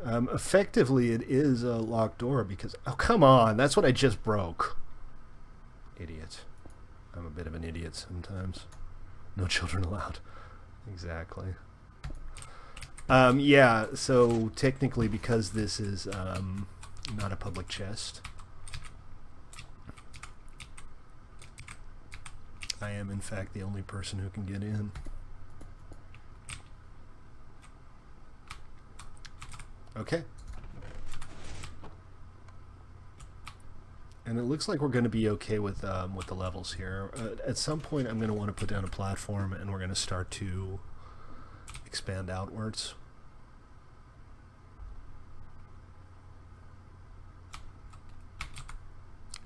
Effectively, it is a locked door because... Oh, come on! That's what I just broke. Idiot. I'm a bit of an idiot sometimes. No children allowed. Exactly. Yeah, so technically because this is not a public chest, I am in fact the only person who can get in. Okay. And it looks like we're going to be okay with the levels here. At some point I'm going to want to put down a platform and we're going to start to expand outwards.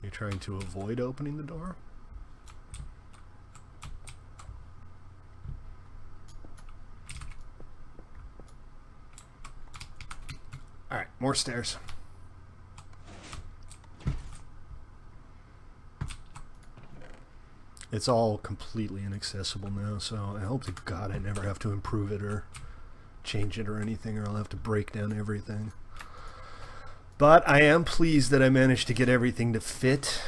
You're trying to avoid opening the door? Alright, more stairs. It's all completely inaccessible now, so I hope to God I never have to improve it or change it or anything, or I'll have to break down everything. But I am pleased that I managed to get everything to fit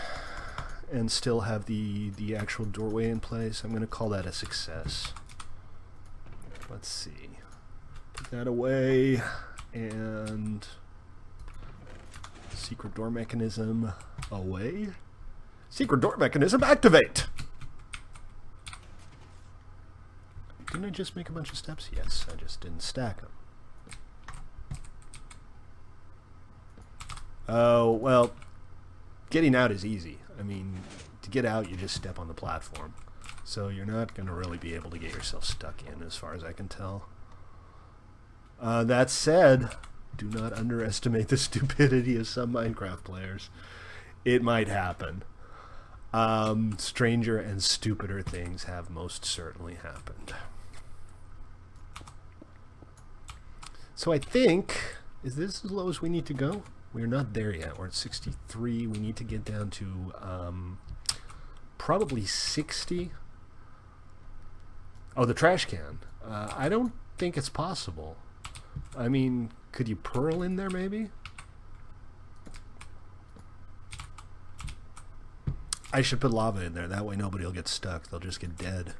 and still have the actual doorway in place. I'm going to call that a success. Let's see. Put that away. And secret door mechanism away. Secret door mechanism activate! Didn't I just make a bunch of steps? Yes, I just didn't stack them. Oh, well, getting out is easy. I mean, to get out, you just step on the platform. So you're not going to really be able to get yourself stuck in, as far as I can tell. That said, do not underestimate the stupidity of some Minecraft players. It might happen. Stranger and stupider things have most certainly happened. So I think, is this as low as we need to go? We're not there yet. We're at 63. We need to get down to probably 60. Oh, the trash can. I don't think it's possible. I mean, could you pearl in there maybe? I should put lava in there. That way nobody will get stuck. They'll just get dead.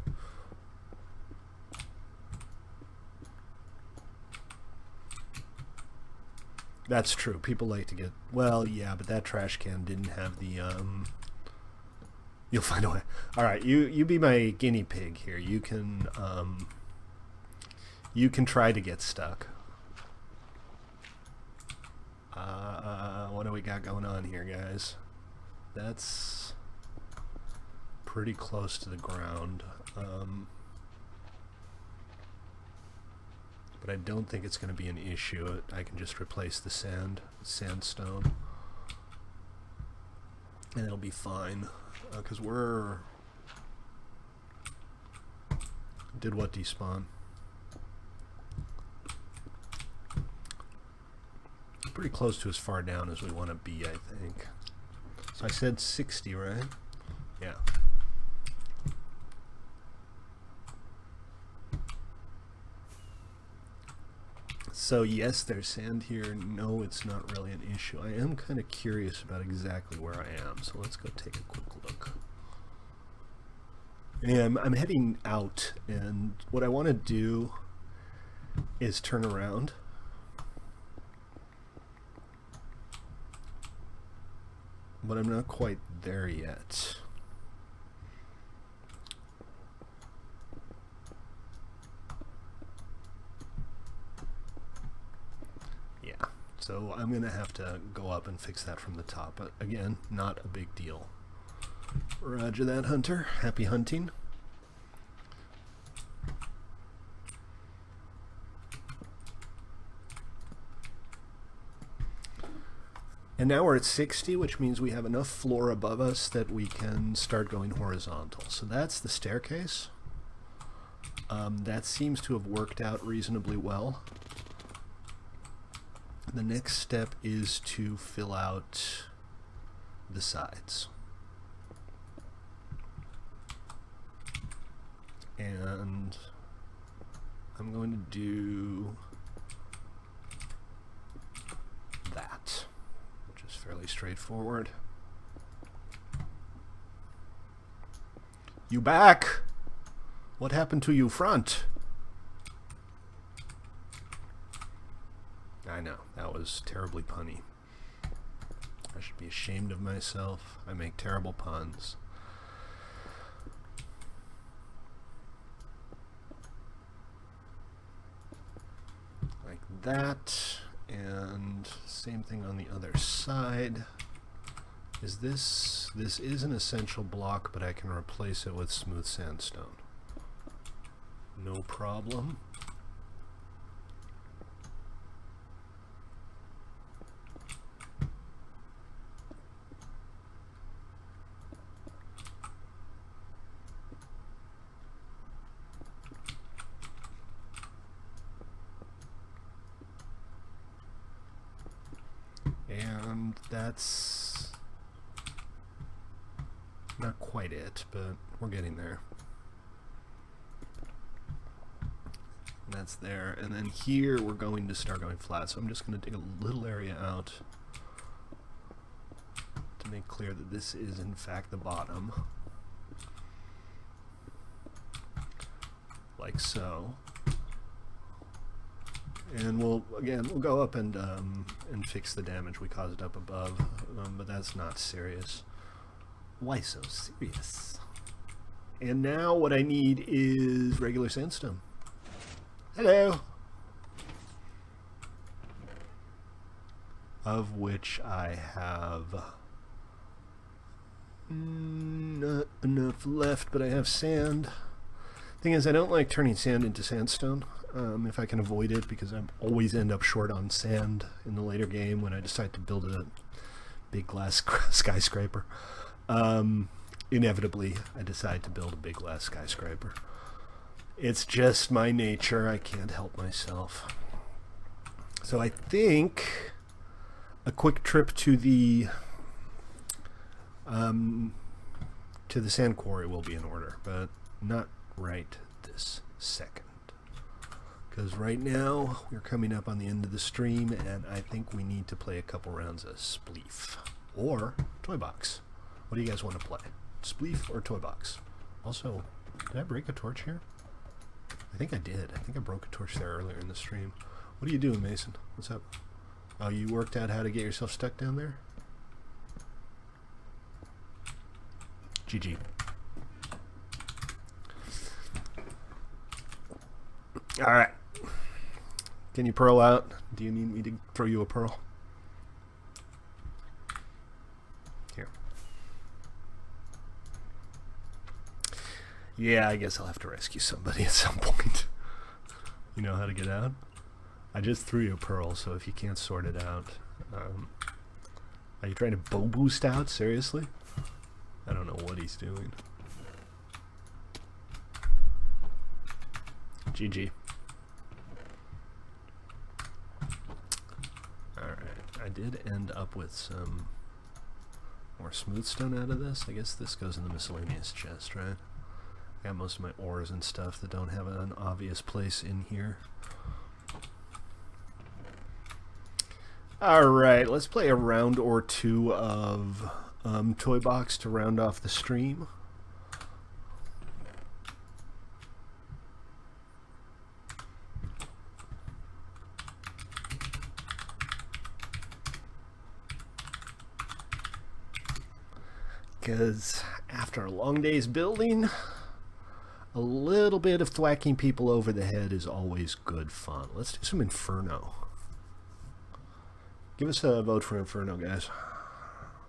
That's true. People like to get... Well, yeah, but that trash can didn't have the... You'll find a way. Alright, you be my guinea pig here. You can try to get stuck. What do we got going on here, guys? That's pretty close to the ground. But I don't think it's going to be an issue. I can just replace the sandstone. And it'll be fine. Because we're... Did what despawn? Pretty close to as far down as we want to be, I think. So I said 60, right? Yeah. So yes, there's sand here. No, it's not really an issue. I am kind of curious about exactly where I am, so let's go take a quick look. And I'm heading out, and what I want to do is turn around. But I'm not quite there yet. So I'm going to have to go up and fix that from the top. But again, not a big deal. Roger that, Hunter. Happy hunting. And now we're at 60, which means we have enough floor above us that we can start going horizontal. So that's the staircase. That seems to have worked out reasonably well. The next step is to fill out the sides. And I'm going to do that, which is fairly straightforward. You back? What happened to you front? I know, that was terribly punny. I should be ashamed of myself. I make terrible puns. Like that, and same thing on the other side. This is an essential block, but I can replace it with smooth sandstone. No problem. And that's not quite it, but we're getting there. That's there, and then here we're going to start going flat, so I'm just going to dig a little area out to make clear that this is in fact the bottom, like so. And we'll go up and fix the damage we caused up above, but that's not serious. Why so serious? And now what I need is regular sandstone. Hello. Of which I have not enough left, but I have sand. Thing is, I don't like turning sand into sandstone if I can avoid it, because I always end up short on sand in the later game when I decide to build a big glass skyscraper. Inevitably, I decide to build a big glass skyscraper. It's just my nature. I can't help myself. So I think a quick trip to the sand quarry will be in order, but not right this second. Because right now we're coming up on the end of the stream, and I think we need to play a couple rounds of Spleef or Toy Box. What do you guys want to play? Spleef or Toy Box? Also, did I break a torch here? I think I did. I think I broke a torch there earlier in the stream. What are you doing, Mason? What's up? Oh, you worked out how to get yourself stuck down there? GG. Alright. Can you pearl out? Do you need me to throw you a pearl? Here. Yeah, I guess I'll have to rescue somebody at some point. You know how to get out? I just threw you a pearl, so if you can't sort it out... are you trying to bow boost out? Seriously? I don't know what he's doing. GG. Alright, I did end up with some more smooth stone out of this. I guess this goes in the miscellaneous chest, right? I got most of my ores and stuff that don't have an obvious place in here. Alright, let's play a round or two of Toy Box to round off the stream. Because after a long day's building, a little bit of thwacking people over the head is always good fun. Let's do some Inferno. Give us a vote for Inferno, guys,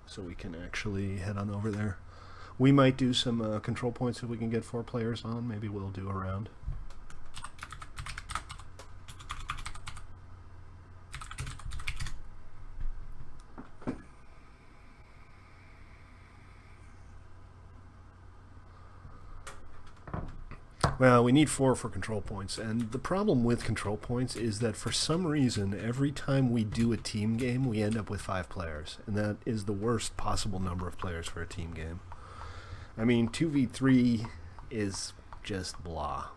so we can actually head on over there. We might do some control points if we can get 4 players on. Maybe we'll do a round. Well, we need 4 for control points, and the problem with control points is that for some reason, every time we do a team game, we end up with 5 players, and that is the worst possible number of players for a team game. I mean, 2v3 is just blah.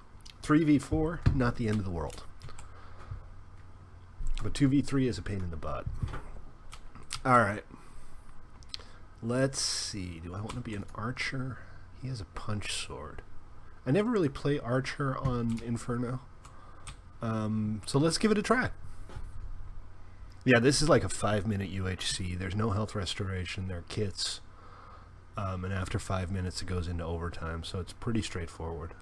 3v4, not the end of the world. But 2v3 is a pain in the butt. Alright. Let's see. Do I want to be an archer? He has a punch sword. I never really play archer on Inferno. So let's give it a try. Yeah, this is like a 5-minute UHC. There's no health restoration. There are kits. And after 5 minutes it goes into overtime, so it's pretty straightforward.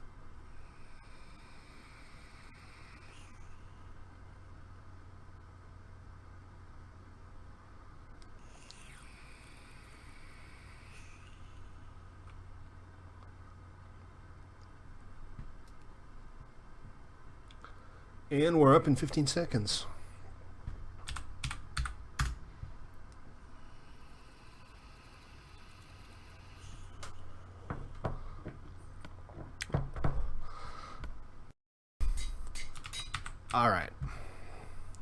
And we're up in 15 seconds. Alright.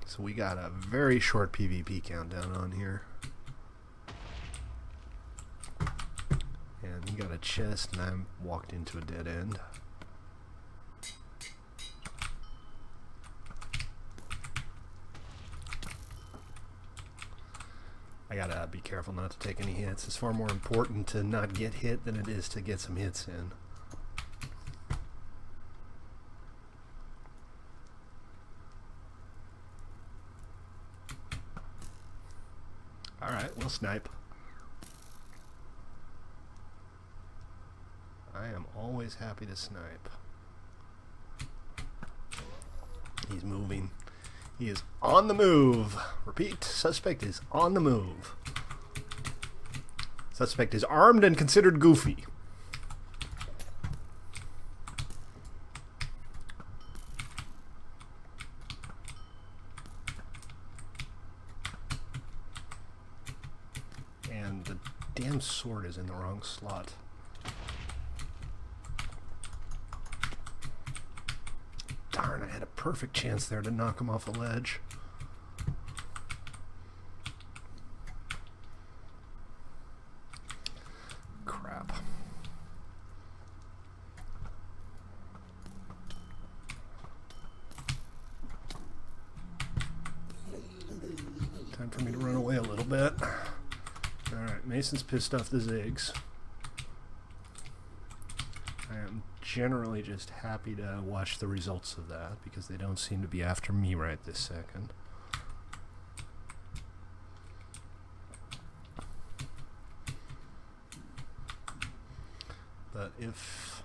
So we got a very short PvP countdown on here. And we got a chest, and I walked into a dead end. I gotta be careful not to take any hits. It's far more important to not get hit than it is to get some hits in. Alright, we'll snipe. I am always happy to snipe. He's moving. He is on the move. Repeat, suspect is on the move. Suspect is armed and considered goofy. And the damn sword is in the wrong slot. Darn, I had a perfect chance there to knock him off a ledge. Crap. Time for me to run away a little bit. Alright, Mason's pissed off the Ziggs. I am generally just happy to watch the results of that because they don't seem to be after me right this second. But if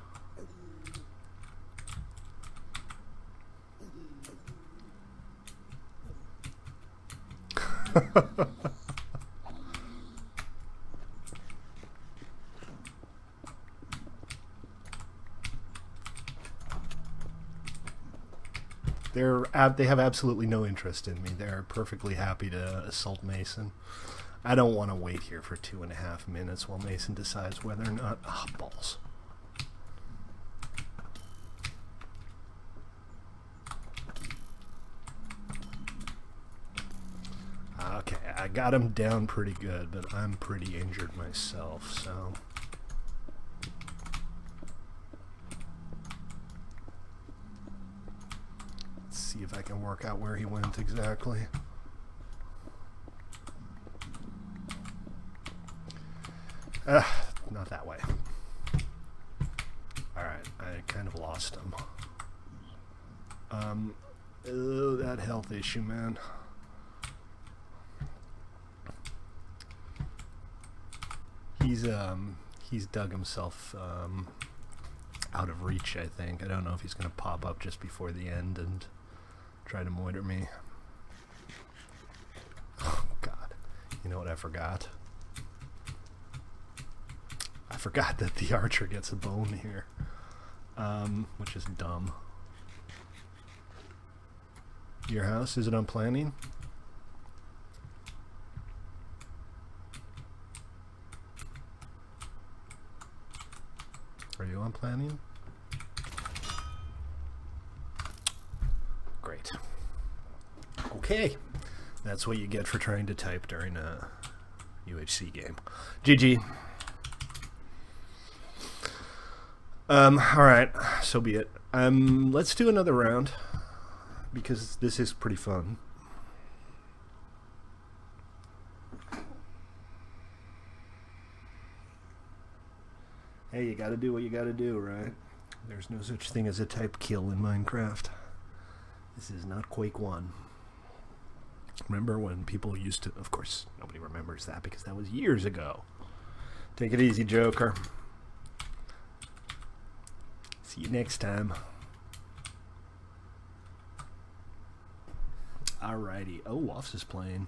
they have absolutely no interest in me. They're perfectly happy to assault Mason. I don't want to wait here for 2.5 minutes while Mason decides whether or not... Ah, balls. Okay, I got him down pretty good, but I'm pretty injured myself, so... see if I can work out where he went exactly. Not that way. Alright, I kind of lost him. Oh, that health issue, man. He's dug himself out of reach, I think. I don't know if he's going to pop up just before the end and try to moiter me. Oh, You know what I forgot? I forgot that the archer gets a bone here. Which is dumb. Your house, is it on planning? Are you on planning? Great. Okay. That's what you get for trying to type during a UHC game. GG. Alright, so be it. Let's do another round, because this is pretty fun. Hey, you gotta do what you gotta do, right? There's no such thing as a type kill in Minecraft. This is not Quake 1. Remember when people used to... Of course, nobody remembers that because that was years ago. Take it easy, Joker. See you next time. Alrighty. Oh, Woffs is playing.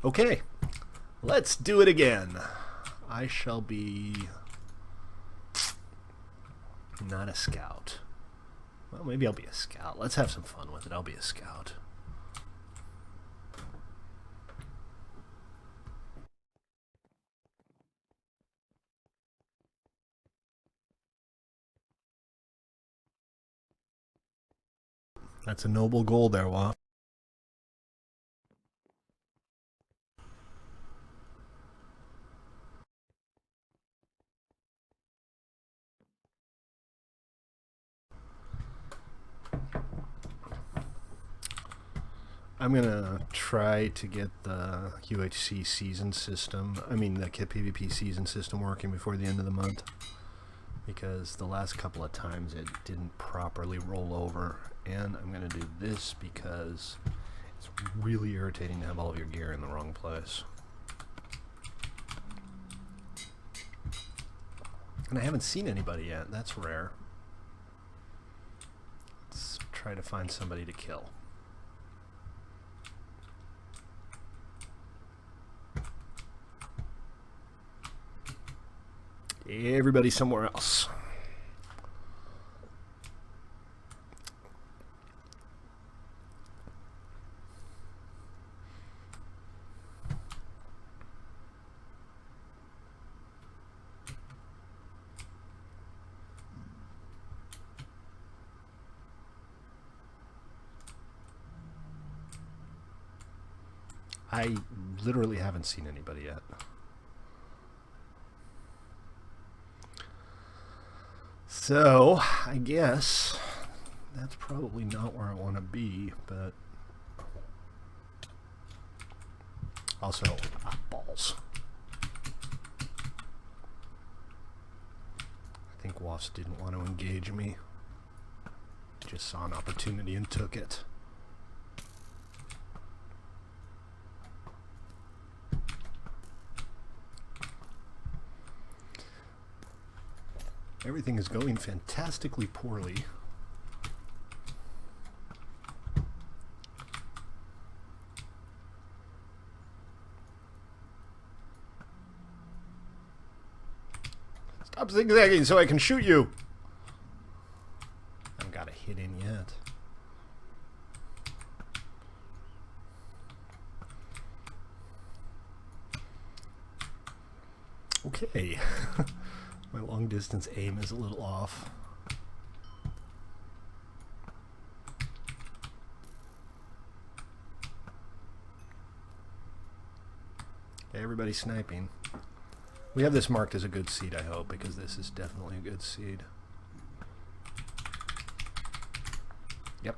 Okay, let's do it again. I shall be not a scout. Well, maybe I'll be a scout. Let's have some fun with it. I'll be a scout. That's a noble goal there, Woff. I'm gonna try to get the UHC season system, the PvP season system working before the end of the month, because the last couple of times it didn't properly roll over. And I'm gonna do this because it's really irritating to have all of your gear in the wrong place. And I haven't seen anybody yet. That's rare. Let's try to find somebody to kill. Everybody somewhere else. I literally haven't seen anybody yet. So, I guess that's probably not where I want to be, but also, balls. I think Woffs didn't want to engage me. Just saw an opportunity and took it. Everything is going fantastically poorly. Stop zigzagging so I can shoot you! I haven't got a hit in yet. Okay. My long distance aim is a little off. Okay, everybody's sniping. We have this marked as a good seed, I hope, because this is definitely a good seed. Yep.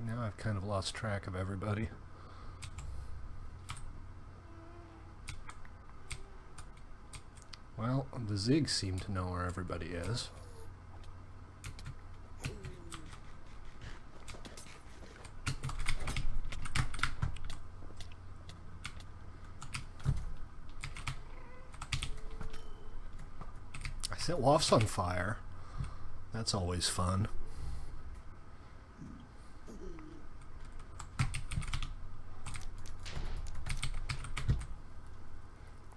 Now I've kind of lost track of everybody. Well, the Zigs seem to know where everybody is. Set Waff's on fire. That's always fun.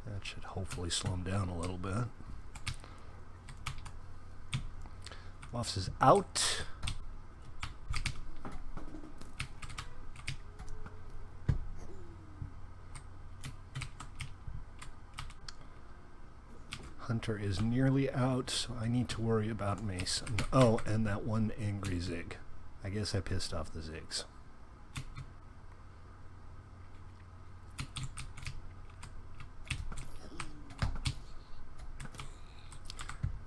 That should hopefully slow him down a little bit. Waffs is out. Hunter is nearly out, so I need to worry about Mason. Oh, and that one angry Zig. I guess I pissed off the Zigs.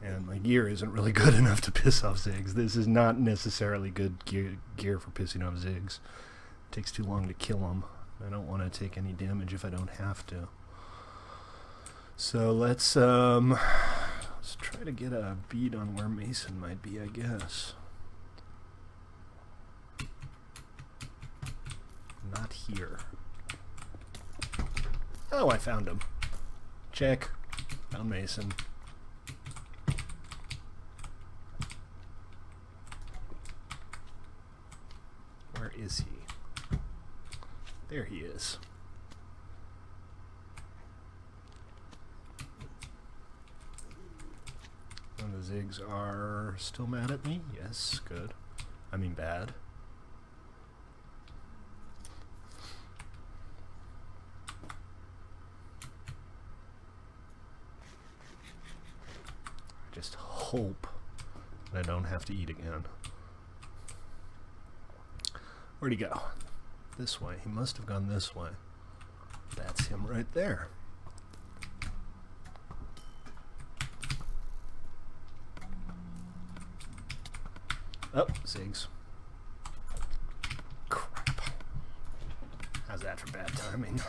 And my gear isn't really good enough to piss off Zigs. This is not necessarily good gear for pissing off Zigs. It takes too long to kill them. I don't want to take any damage if I don't have to. So let's try to get a bead on where Mason might be, I guess. Not here. Oh, I found him. Check. Found Mason. Where is he? There he is. And the Zigs are still mad at me? Yes, good. I mean bad. I just hope that I don't have to eat again. Where'd he go? This way. He must have gone this way. That's him right there. Oh, Zigs. Crap. How's that for bad timing?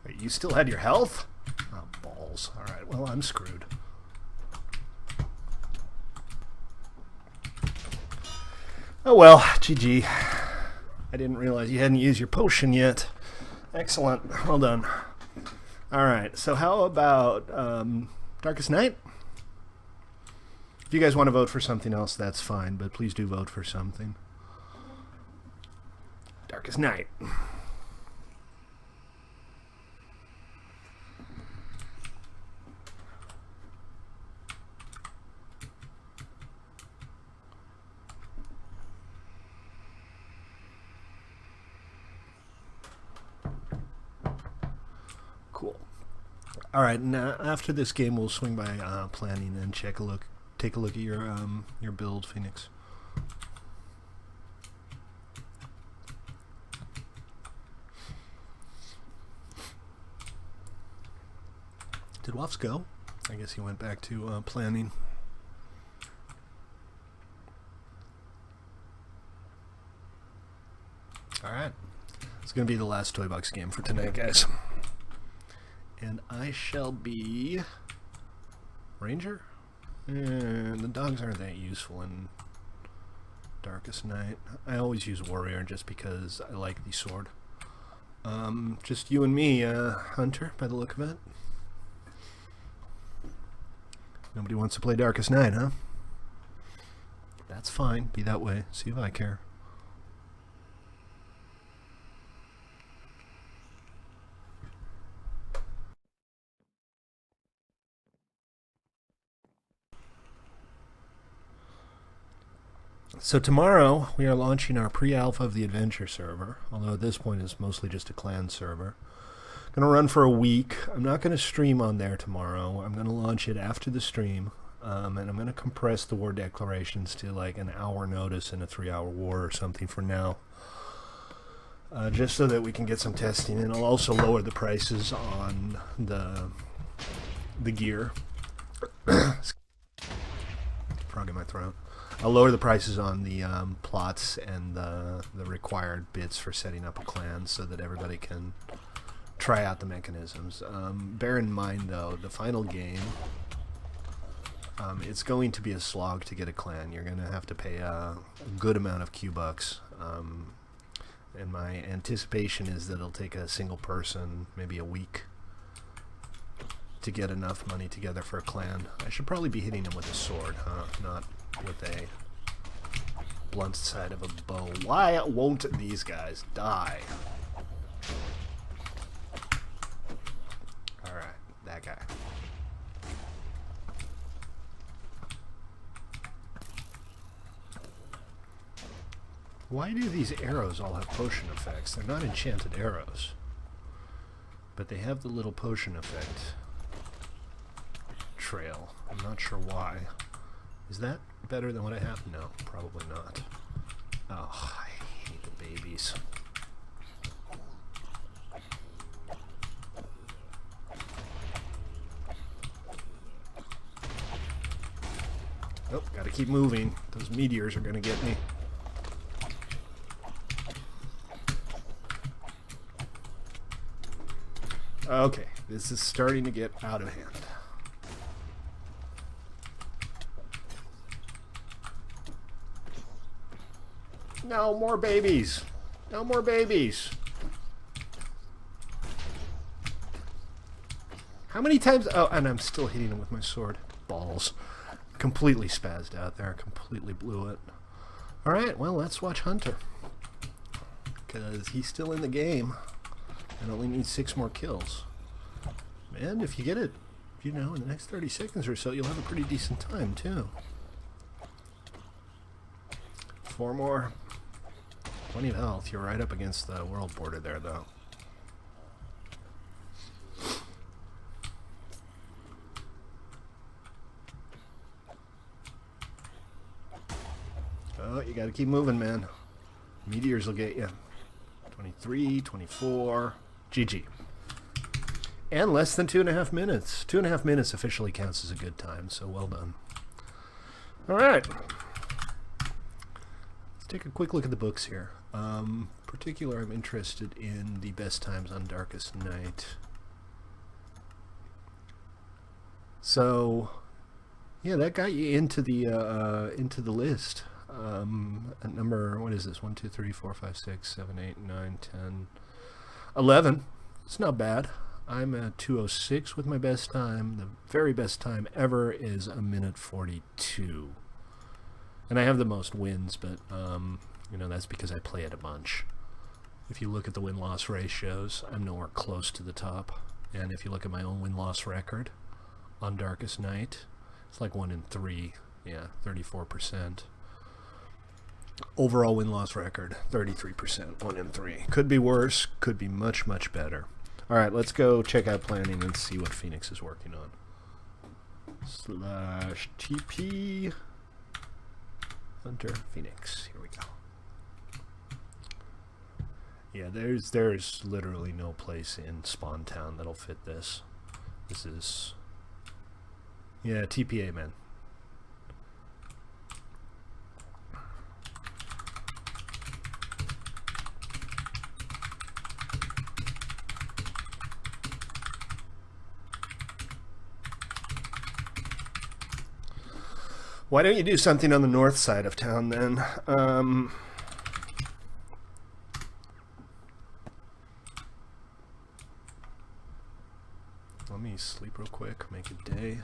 Wait, you still had your health? Oh, balls. Alright, well, I'm screwed. Oh well, GG. I didn't realize you hadn't used your potion yet. Excellent. Well done. Alright, so how about Darkest Night? If you guys want to vote for something else, that's fine, but please do vote for something. Darkest Night. Cool. All right. Now after this game, we'll swing by planning and take a look at your build, Phoenix. Did Waffs go? I guess he went back to planning. All right. It's gonna be the last Toybox game for tonight, guys. And I shall be Ranger? And the dogs aren't that useful in Darkest Night. I always use Warrior just because I like the sword. Just you and me, Hunter, by the look of it. Nobody wants to play Darkest Night, huh? That's fine. Be that way. See if I care. So tomorrow we are launching our pre-alpha of the adventure server, although at this point it's mostly just a clan server. Going to run for a week. I'm not going to stream on there tomorrow. I'm going to launch it after the stream, and I'm going to compress the war declarations to like an hour notice in a 3-hour war or something for now, just so that we can get some testing. And I'll also lower the prices on the gear. Frog in my throat. I'll lower the prices on the plots and the required bits for setting up a clan so that everybody can try out the mechanisms. Bear in mind, though, the final game, it's going to be a slog to get a clan. You're going to have to pay a good amount of Q-bucks. And my anticipation is that it'll take a single person maybe a week to get enough money together for a clan. I should probably be hitting him with a sword, huh? Not with a blunt side of a bow. Why won't these guys die? Alright, that guy. Why do these arrows all have potion effects? They're not enchanted arrows. But they have the little potion effect trail. I'm not sure why. Is that better than what I have? No, probably not. Oh, I hate the babies. Oh, gotta keep moving. Those meteors are gonna get me. Okay, this is starting to get out of hand. No more babies! No more babies! How many times? Oh, and I'm still hitting him with my sword. Balls. Completely spazzed out there. Completely blew it. Alright, well, let's watch Hunter. Because he's still in the game. And only needs 6 more kills. And if you get it, you know, in the next 30 seconds or so, you'll have a pretty decent time, too. 4 more. Plenty of health. You're right up against the world border there, though. Oh, you gotta keep moving, man. Meteors will get you. 23, 24. GG. And less than 2.5 minutes. 2.5 minutes officially counts as a good time, so well done. Alright. Let's take a quick look at the books here. Particular, I'm interested in the best times on Darkest Night. So, yeah, that got you into the list. At number, what is this? 1, 2, 3, 4, 5, 6, 7, 8, 9, 10, 11. It's not bad. I'm at 2:06 with my best time. The very best time ever is 1:42. And I have the most wins, but you know, that's because I play it a bunch. If you look at the win-loss ratios, I'm nowhere close to the top. And if you look at my own win-loss record on Darkest Night, it's like 1 in 3. Yeah, 34%. Overall win-loss record, 33%, 1 in 3. Could be worse, could be much, much better. Alright, let's go check out planning and see what Phoenix is working on. /TP Hunter Phoenix. Here we go. Yeah, there's literally no place in Spawn Town that'll fit this. This is... Yeah, TPA, man. Why don't you do something on the north side of town then? Let me sleep real quick, make it day.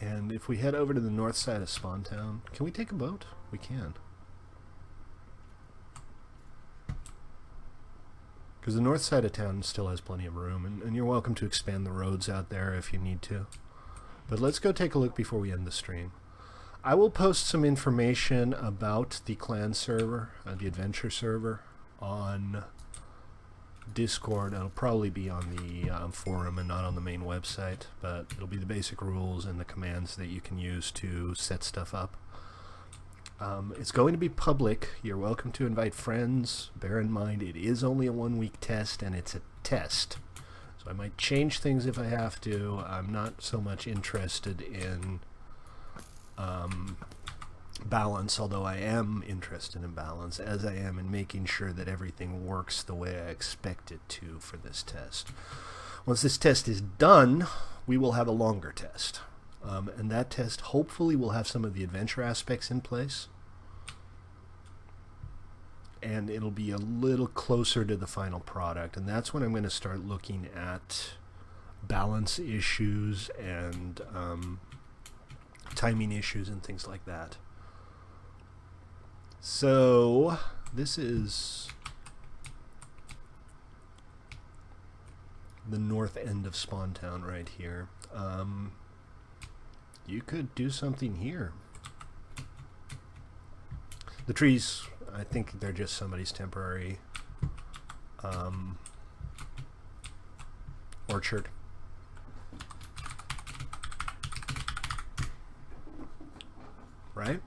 And if we head over to the north side of Spawn Town, can we take a boat? We can. Because the north side of town still has plenty of room, and you're welcome to expand the roads out there if you need to. But let's go take a look before we end the stream. I will post some information about the clan server, the adventure server, on Discord. It'll probably be on the forum and not on the main website, but it'll be the basic rules and the commands that you can use to set stuff up. It's going to be public. You're welcome to invite friends. Bear in mind, it is only a 1-week test, and it's a test. So I might change things if I have to. I'm not so much interested in balance, although I am interested in balance, as I am in making sure that everything works the way I expect it to for this test. Once this test is done, we will have a longer test. And that test hopefully will have some of the adventure aspects in place. And it'll be a little closer to the final product. And that's when I'm going to start looking at balance issues and timing issues and things like that. So this is the north end of Spawn Town right here. You could do something here. The trees, I think they're just somebody's temporary orchard. Right?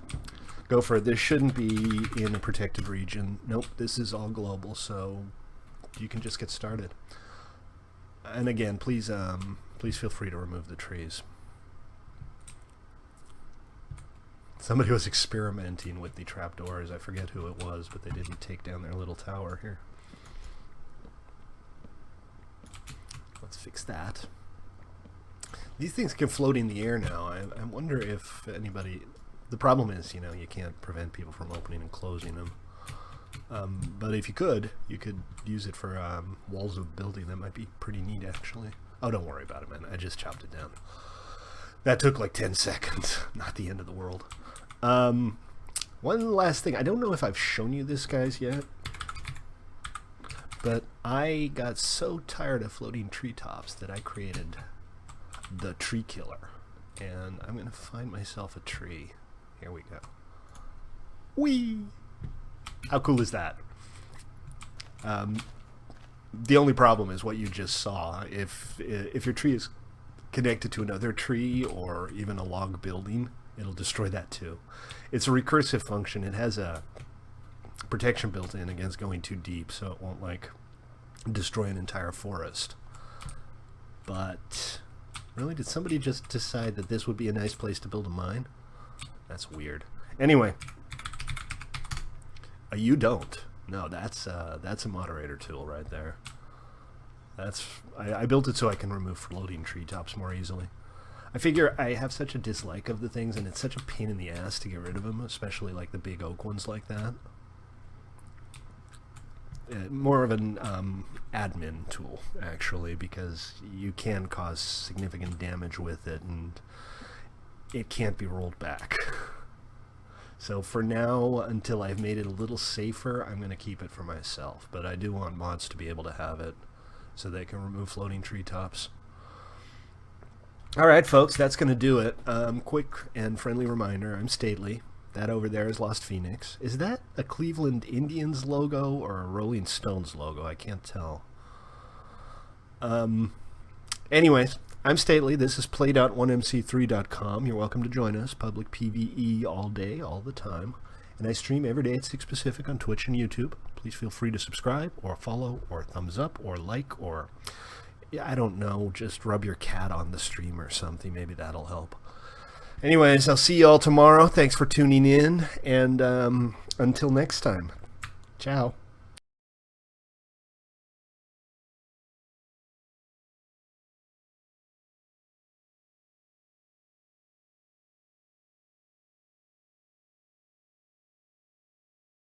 Go for it. This shouldn't be in a protected region. Nope, this is all global, so you can just get started. And again, please feel free to remove the trees. Somebody was experimenting with the trapdoors. I forget who it was, but they didn't take down their little tower here. Let's fix that. These things can float in the air now. I wonder if anybody... The problem is, you know, you can't prevent people from opening and closing them. But if you could use it for walls of building. That might be pretty neat, actually. Oh, don't worry about it, man. I just chopped it down. That took like 10 seconds. Not the end of the world. One last thing. I don't know if I've shown you this, guys, yet. But I got so tired of floating treetops that I created the tree killer. And I'm going to find myself a tree. Here we go. Whee! How cool is that? The only problem is what you just saw. If your tree is connected to another tree or even a log building, it'll destroy that too. It's a recursive function. It has a protection built in against going too deep, so it won't like destroy an entire forest. But really, did somebody just decide that this would be a nice place to build a mine? That's weird. Anyway, you don't. No, that's a moderator tool right there. I built it so I can remove floating treetops more easily. I figure I have such a dislike of the things, and it's such a pain in the ass to get rid of them, especially like the big oak ones like that. More of an admin tool, actually, because you can cause significant damage with it, and it can't be rolled back. So for now, until I've made it a little safer, I'm going to keep it for myself. But I do want mods to be able to have it so they can remove floating treetops. Alright, folks, that's going to do it. Quick and friendly reminder, I'm Stately. That over there is Lost Phoenix. Is that a Cleveland Indians logo or a Rolling Stones logo? I can't tell. Anyways, I'm Stately. This is play.1mc3.com. You're welcome to join us. Public PvE all day, all the time. And I stream every day at 6 Pacific on Twitch and YouTube. Please feel free to subscribe or follow or thumbs up or like or, I don't know, just rub your cat on the stream or something. Maybe that'll help. Anyways, I'll see you all tomorrow. Thanks for tuning in. And until next time, ciao.